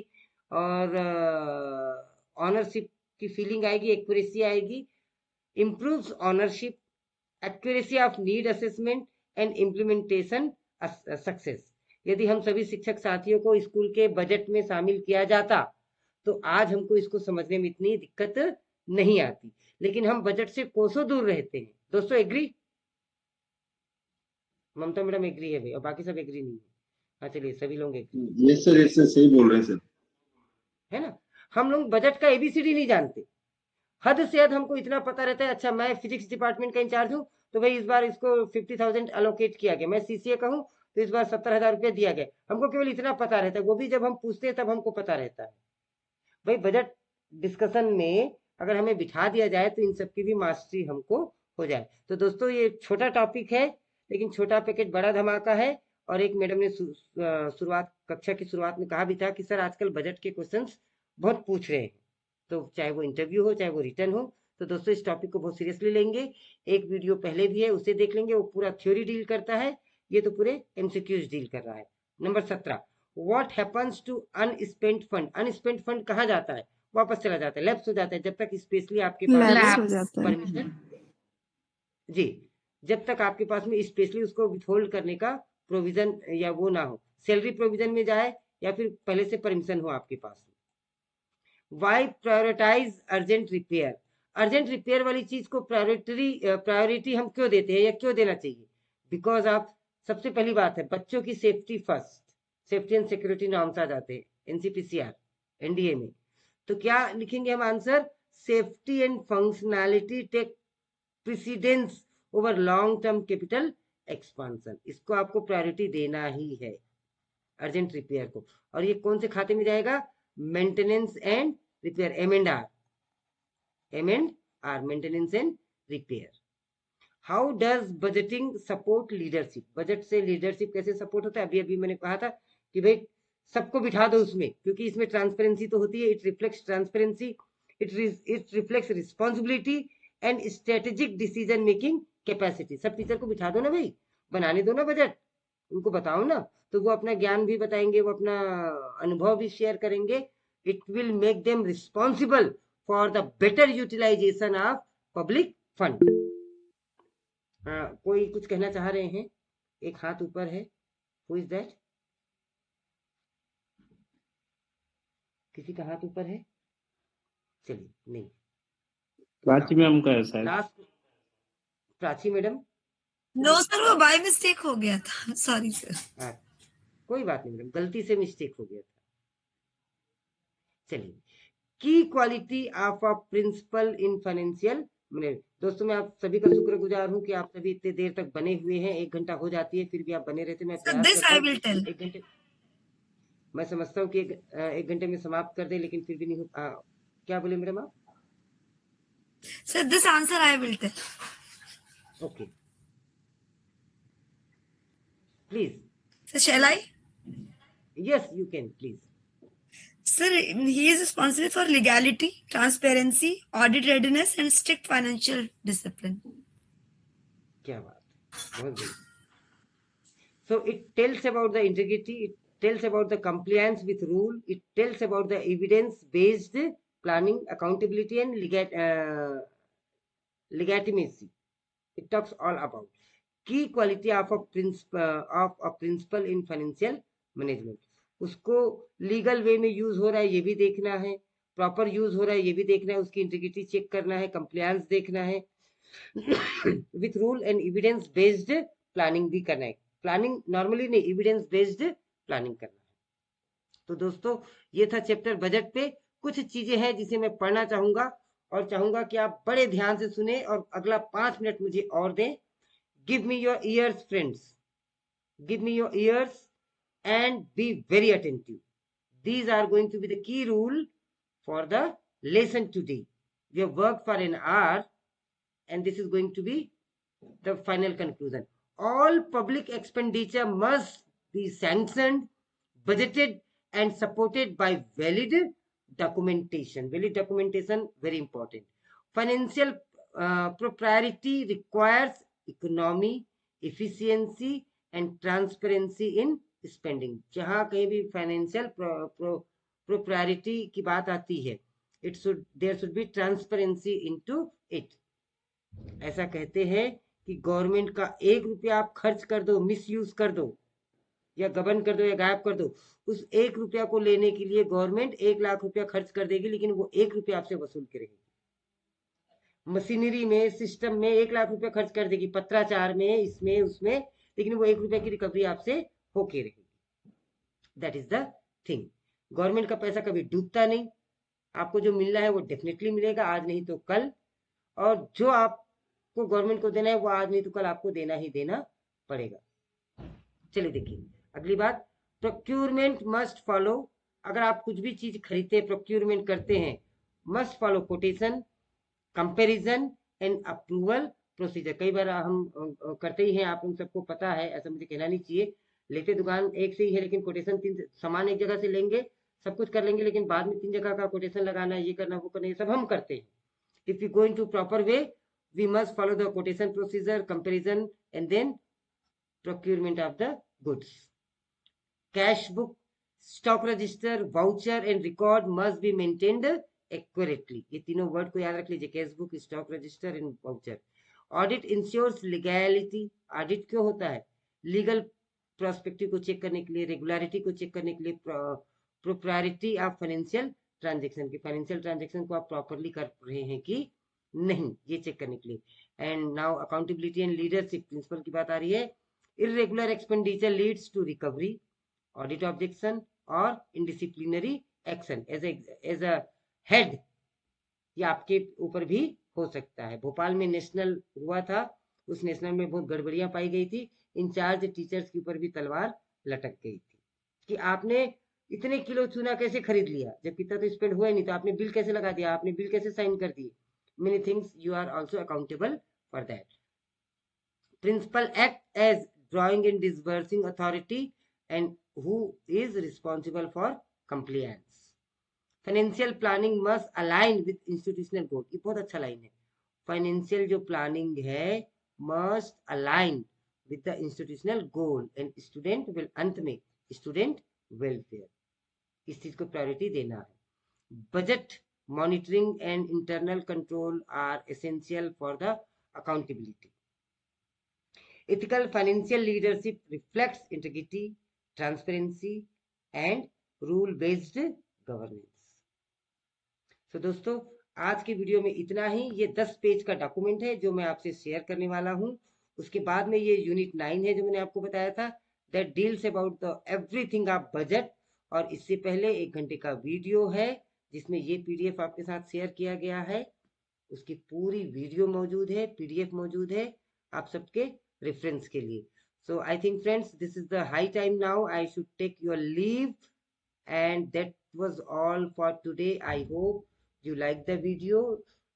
और ऑनरशिप की फीलिंग आएगी, एक्यूरेसी आएगी, improves ownership, accuracy of need assessment and implementation success। यदि हम सभी शिक्षक साथियों को स्कूल के बजट में शामिल किया जाता तो आज हमको इसको समझने में इतनी दिक्कत नहीं आती, लेकिन हम बजट से कोसों दूर रहते हैं। दोस्तों एग्री? ममता मैडम एग्री है भाई, और बाकी सब एग्री नहीं है। हाँ चलिए, सभी लोग agree. Yes sir, yes sir, सही बोल रहे हैं सर, है ना। हम लोग बजट का एबीसीडी नहीं जानते, हद से हद हमको इतना पता रहता है, अच्छा मैं फिजिक्स डिपार्टमेंट का इंचार्ज हूँ तो भाई इस बार इसको 50,000 अलोकेट किया गया, मैं सीसीए का हूँ तो इस बार 70,000 रुपया दिया गया, हमको केवल इतना पता रहता है, वो भी जब हम पूछते हैं तब हमको पता रहता है। भाई बजट डिस्कशन में अगर हमें बिठा दिया जाए तो इन सब की भी मास्टरी हमको हो जाए। तो दोस्तों ये छोटा टॉपिक है, लेकिन छोटा पैकेज बड़ा धमाका है। और एक मैडम ने कक्षा की शुरुआत में कहा भी था कि सर आजकल बजट के क्वेश्चंस बहुत पूछ रहे हैं, तो चाहे वो इंटरव्यू हो चाहे वो रिटर्न हो, तो दोस्तों इस टॉपिक को बहुत सीरियसली लेंगे। एक वीडियो पहले भी है, उसे देख लेंगे, वो पूरा थ्योरी डील करता है, ये तो पूरे एमसीक्यूज डील कर रहा है। Number 17, what happens to unspent fund, unspent fund कहाँ जाता है? वापस चला जाता है, लैप्स हो जाता है, जब तक स्पेशली आपके पास परमिशन, जी जब तक आपके पास में स्पेशली उसको विथहोल्ड करने का प्रोविजन या वो ना हो, सैलरी प्रोविजन में जाए या फिर पहले से परमिशन हो आपके पास। Why prioritize urgent repair, urgent repair वाली चीज को प्रायोरिटी हम क्यों देते हैं या क्यों देना चाहिए? बिकॉज आप, सबसे पहली बात है बच्चों की safety first, safety and security norms आ जाते हैं एनसीपीसीआर एनडीए में, तो क्या लिखेंगे हम answer? Safety and functionality take precedence over long term capital expansion, इसको आपको प्रायोरिटी देना ही है अर्जेंट रिपेयर को। और ये कौन से खाते में जाएगा? Maintenance and repair, M and R, maintenance and repair. How does budgeting support leadership, budget से लीडरशिप कैसे सपोर्ट होता है? अभी अभी मैंने कहा था कि भाई सबको बिठा दो उसमें, क्योंकि इसमें ट्रांसपेरेंसी तो होती है, it reflects transparency, it reflects responsibility and strategic decision making capacity. सब टीचर को बिठा दो ना भाई, बनाने दो ना बजट, उनको बताओ ना, तो वो अपना ज्ञान भी बताएंगे, वो अपना अनुभव भी शेयर करेंगे, it will make them responsible for the better utilization of public fund. कोई कुछ कहना चाह रहे हैं? एक हाथ ऊपर है. Who is that? किसी का हाथ ऊपर है? चलिए, नहीं. प्राची मैम का है शायद. Last Prachi madam. No sir, वो बाय मिस्टेक हो गया था, सॉरी सर. कोई बात नहीं मैडम, गलती से मिस्टेक हो गया था. चलिए, की quality of a principal in financial management. दोस्तों, मैं आप सभी का शुक्रगुजार हूं कि आप सभी इतने देर तक बने हुए हैं. 1 घंटा हो जाती है फिर भी आप बने रहते. मैं प्रयास करता हूं 1 घंटे. मैं समझता हूँ कि 1 घंटे में समाप्त कर दे, लेकिन फिर भी नहीं हो. क्या बोले मैडम आप? Sir this answer I will tell. Okay, please. Sir shall I? Yes, you can please. Sir, he is responsible for legality, transparency, audit readiness, and strict financial discipline. क्या बात है, बहुत good. So it tells about the integrity, it tells about the compliance with rule, it tells about the evidence-based planning, accountability, and legitimacy. It talks all about key quality of a principle in financial management. उसको legal way में use हो रहा है ये भी देखना है, proper use हो रहा है ये भी देखना है, उसकी इंटीग्रिटी चेक करना है, कंप्लायंस देखना है, with rule and evidence based planning भी करना है. प्लानिंग नॉर्मली नहीं, एविडेंस बेस्ड प्लानिंग करना है. तो दोस्तों, ये था चैप्टर बजट पे. कुछ चीजें हैं जिसे मैं पढ़ना चाहूंगा और चाहूंगा कि आप बड़े ध्यान से सुने और अगला 5 मिनट मुझे और दें. Give me your ears friends, give me your ears and be very attentive. These are going to be the key rule for the lesson today. We have worked for an hour and this is going to be the final conclusion. All public expenditure must be sanctioned, budgeted and supported by valid documentation. Valid documentation, very important. Financial propriety requires economy, efficiency and transparency in spending. जहां कहीं भी financial propriety की बात आती है, there should be transparency into it. ऐसा कहते हैं कि गवर्नमेंट का 1 रुपया आप खर्च कर दो, मिस यूज कर दो या गबन कर दो या गायब कर दो, उस 1 रुपया को लेने के लिए गवर्नमेंट 1 लाख रुपया खर्च कर देगी, लेकिन वो 1 रुपया आपसे वसूल करेगी. मशीनरी में, सिस्टम में 1 लाख रुपया खर्च कर देगी, पत्राचार में, इसमें उसमें, लेकिन वो 1 रुपया की रिकवरी आपसे होके रहेगी. That is the thing. Government का पैसा कभी डूबता नहीं. आपको जो मिलना है वो डेफिनेटली मिलेगा, आज नहीं तो कल. और जो आपको गवर्नमेंट को देना है वो आज नहीं तो कल आपको देना ही देना पड़ेगा. चलिए देखिए अगली बात. Procurement must follow. अगर आप कुछ भी चीज खरीदते हैं, प्रोक्यूरमेंट करते हैं, must follow quotation, comparison and approval procedure. कई बार हम करते ही हैं, आप उन सबको पता है, ऐसा मुझे कहना नहीं चाहिए. लेते दुकान एक से ही है, लेकिन कोटेशन 3 सामान एक जगह से लेंगे, सब कुछ कर लेंगे, लेकिन बाद में 3 जगह का कोटेशन लगाना, ये करना, वो करना, ये सब हम करते हैं. If you go into proper way, we must follow the quotation procedure, comparison and then procurement of the goods. Cash book, stock register, voucher and record must be maintained accurately. ये तीनों word को याद रख लीजिए, cash book, stock register and voucher. Audit ensures legality. ऑडिट क्यों होता है? लीगल प्रोस्पेक्टिव को चेक करने के लिए, रेगुलरिटी को चेक करने के लिए, प्रोप्राइटी ऑफ फाइनेंशियल ट्रांजैक्शन की, फाइनेंशियल ट्रांजैक्शन को आप प्रॉपरली कर रहे हैं कि नहीं, ये चेक करने के लिए. And now accountability and leadership principal की बात आ रही है. Irregular expenditure leads to recovery, audit objection और indisciplinary action. As a head ये आपके ऊपर भी हो सकता है. भोपाल में नेशनल हुआ था, उस नेशनल में बहुत गड़बड़ियां पाई गई थी. इंचार्ज टीचर्स के ऊपर भी तलवार लटक गई थी कि आपने इतने किलो चूना कैसे खरीद लिया, जब इतना तो स्पेंड हुआ ही नहीं, तो आपने बिल कैसे लगा दिया, आपने बिल कैसे साइन कर दिए. Many things you are also accountable for that. Principal act as drawing and disbursing authority and who is responsible for compliance. Financial planning must align with institutional goal. ये बहुत अच्छा लाइन है. Financial जो planning है must align with the institutional goal and student will अंत में student welfare. इस चीज को प्रायोरिटी देना है. budget monitoring and internal control are essential for the accountability. Ethical financial leadership reflects integrity, transparency, and rule-based governance. So दोस्तों, आज के वीडियो में इतना ही। ये 10 पेज का डॉक्यूमेंट है जो मैं आपसे शेयर करने वाला हूँ। उसके बाद में ये यूनिट 9 है जो मैंने आपको बताया था, that deals about the everything of budget. और इससे पहले 1 घंटे का वीडियो है जिसमें ये पीडीएफ आपके साथ शेयर किया गया है। उसकी पूरी वीडियो मौजूद है, पीडीएफ मौजूद है आप सबके रेफरेंस के लिए। So I think friends, this is the high time now I should take your leave, and that was all for today. I hope you like the video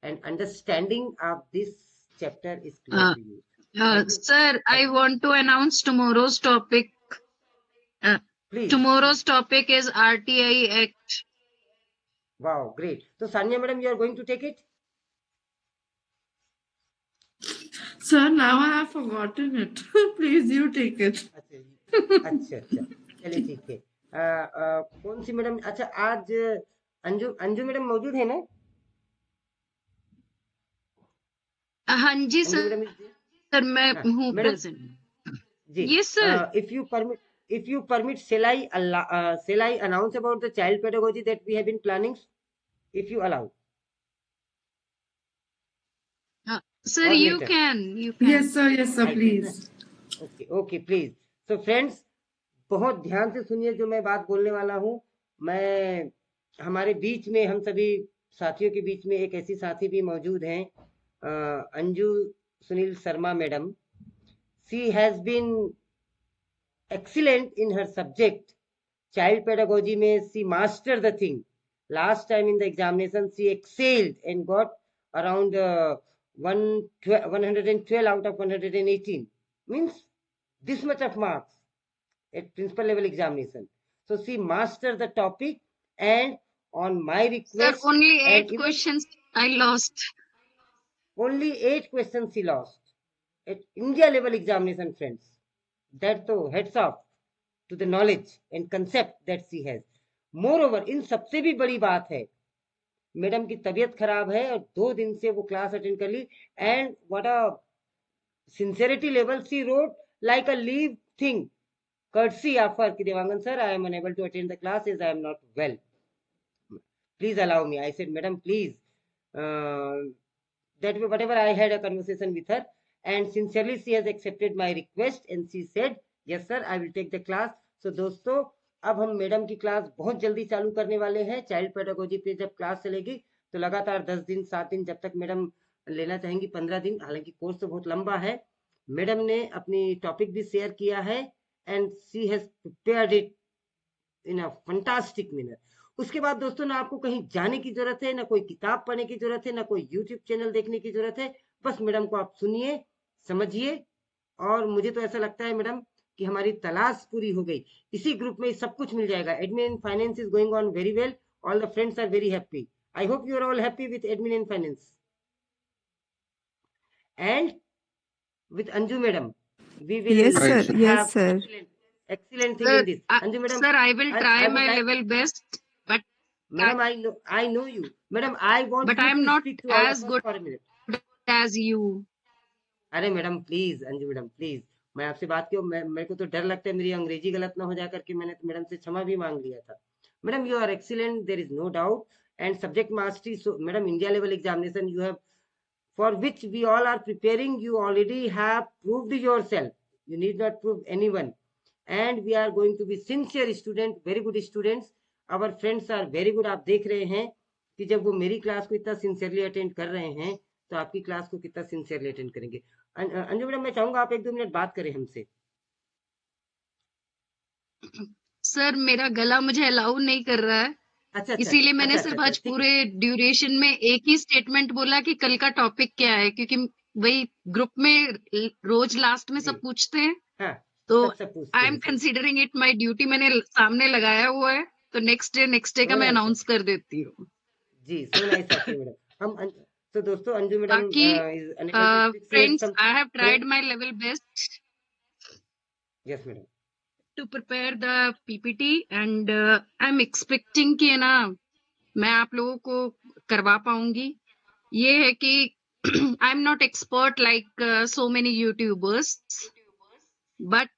and understanding of this chapter is clear to you. Sir, I want to announce tomorrow's topic. Please. Tomorrow's topic is RTI Act. Wow, great. So Sanya madam, you are going to take it? Sir, now I have forgotten it. Please, you take it. अच्छा, चलिए ठीक है। कौन सी madam? अच्छा, आज Anju madam मौजूद है ना? हाँ जी सर, सर मैं हूँ प्रेजेंट। जी, yes sir. If you permit, shall I announce about the child pedagogy that we have been planning? If you allow. Sir, you can. Yes sir, please. Okay, please. So friends, बहुत ध्यान से सुनिए जो मैं बात बोलने वाला हूँ। मैं हमारे बीच में, हम सभी साथियों के बीच में एक ऐसी साथी भी मौजूद हैं, Anju Sunil Sharma madam. She has been excellent in her subject, child pedagogy में she mastered the thing. Last time in the examination she excelled and got around 112 out of 118, means this much of marks at principal level examination. So she mastered the topic, and on my request, sir, only 8 questions I lost. Only 8 questions she lost at India level examination, friends. That तो heads off to the knowledge and concept that she has. Moreover, इन सबसे भी बड़ी बात है, madam की तबीयत खराब है और 2 दिन से वो क्लास अटेंड कर ली, and what a sincerity level she wrote like a leave thing, courtesy of her कि Dewangan sir, I am unable to attend the class as I am not well. Please allow me. I said, madam, please. That way, whatever I had a conversation with her, and sincerely she has accepted my request and she said, yes sir, I will take the class. So दोस्तों, अब हम madam की class बहुत जल्दी चालू करने वाले हैं। चाइल्ड पेडागोजी पे जब क्लास चलेगी तो लगातार 10 दिन 7 दिन, जब तक मैडम लेना चाहेंगी 15 दिन, हालांकि कोर्स तो बहुत लंबा है। मैडम ने अपनी टॉपिक भी शेयर किया है and she has prepared it in a fantastic manner. उसके बाद दोस्तों, ना आपको कहीं जाने की जरूरत है, ना कोई किताब पढ़ने की जरूरत है, ना कोई यूट्यूब चैनल देखने की जरूरत है। बस मैडम को आप सुनिए, समझिए, और मुझे तो ऐसा लगता है मैडम कि हमारी तलाश पूरी हो गई। इसी ग्रुप में सब कुछ मिल जाएगा। Admin and finance is going on very well, all the friends are very happy. I hope you are all happy with admin and finance and with Anju madam. We will yes sir. Excellent thing in this. Anju madam, sir, I will try my level best, but madam, I know you, madam. I want but you I am to not speak to all as of us good for a minute as you. अरे madam please, Anju madam please, मैं आपसे बात की, मेरे को तो डर लगता है मेरी अंग्रेजी गलत ना हो जा करके। मैंने तो मैडम से क्षमा भी मांग लिया था। Madam, you are excellent, there is no doubt, and subject mastery. So madam, India level examination you have, for which we all are preparing, you already have proved yourself. You need not prove anyone, and we are going to be sincere student, very good students. Our friends are very good. आप देख रहे हैं कि जब वो मेरी class को इतना सिंसियरली अटेंड कर रहे हैं तो आपकी क्लास को कितना सिंसियरली अटेंड करेंगे। अंजू मैडम, मैं चाहूंगा आप 1-2 मिनट बात करें हमसे। सर, मेरा गला मुझे अलाउ नहीं कर रहा है, इसीलिए मैंने सिर्फ आज पूरे ड्यूरेशन में एक ही स्टेटमेंट बोला कि कल का टॉपिक क्या है, क्योंकि वही ग्रुप में रोज लास्ट में सब पूछते हैं। तो I am considering it my duty, मैंने सामने लगाया हुआ है, तो नेक्स्ट डे का मैं अनाउंस कर देती हूँ। जी, so nice of you madam. हम तो दोस्तों, Anju madam, friends, I have tried my level best yes madam to prepare the PPT, and I'm expecting कि है ना मैं आप लोगों को करवा पाऊंगी। ये है कि I am not expert like so many YouTubers, but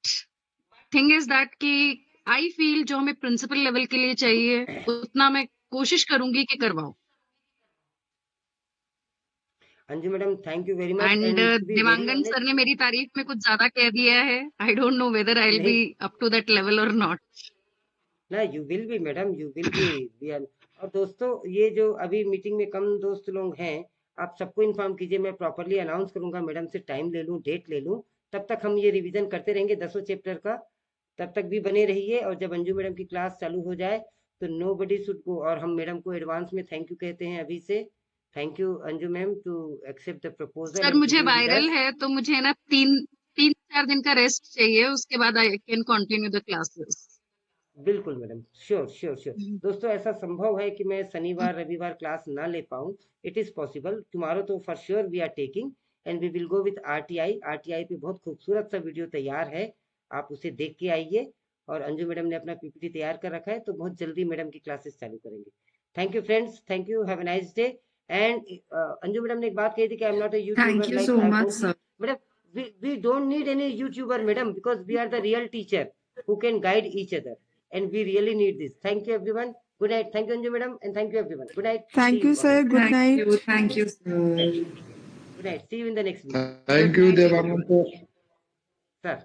thing is that कि आई फील जो हमें प्रिंसिपल लेवल के लिए चाहिए उतना मैं कोशिश करूंगी कि करवाऊं। Anju madam, thank you very much. And Dewangan sir ने मेरी तारीफ में कुछ ज्यादा कह दिया है। I don't know whether I will be up to that level और नॉट। ना, you will be madam, you will be. और दोस्तों, ये जो अभी मीटिंग में कम दोस्त लोग हैं, आप सबको इन्फॉर्म कीजिए, मैं प्रॉपरली अनाउंस करूंगा, मैडम से टाइम ले लूं, डेट ले लूं, तब तक हम ये रिवीजन करते रहेंगे 10 चैप्टर का। तब तक भी बने रहिए, और जब अंजू मैडम की क्लास चालू हो जाए तो नो बडी शुड गो। और हम मैडम को एडवांस में थैंक यू कहते हैं अभी से। Thank you Anju ma'am to accept the proposal. Sir मुझे वायरल है तो मुझे ना 3-4 दिन का रेस्ट चाहिए, उसके बाद I can continue the classes. बिल्कुल मैडम, श्योर श्योर श्योर। दोस्तों, ऐसा संभव है कि मैं शनिवार रविवार क्लास ना ले पाऊँ, इट इज पॉसिबल। टुमारो तो for sure we are taking and we will go with RTI. RTI पे बहुत खूबसूरत सा वीडियो तैयार है, आप उसे देख के आइए। और अंजू मैडम ने अपना पीपीटी तैयार कर रखा है, तो बहुत जल्दी मैडम की क्लासेस चालू करेंगे। Thank you friends, thank you, have a nice day. And Anju madam ने एक बात कही थी कि I am not a YouTuber. Thank you so much, sir. Madam, we don't need any YouTuber, madam, because we are the real teacher who can guide each other, and we really need this. Thank you, everyone. Good night. Thank you, Anju, madam, and thank you, everyone. Good night. Thank you, sir. Good night. Thank you, sir. Good night. See you in the next video. Thank you, Devanand. Sir.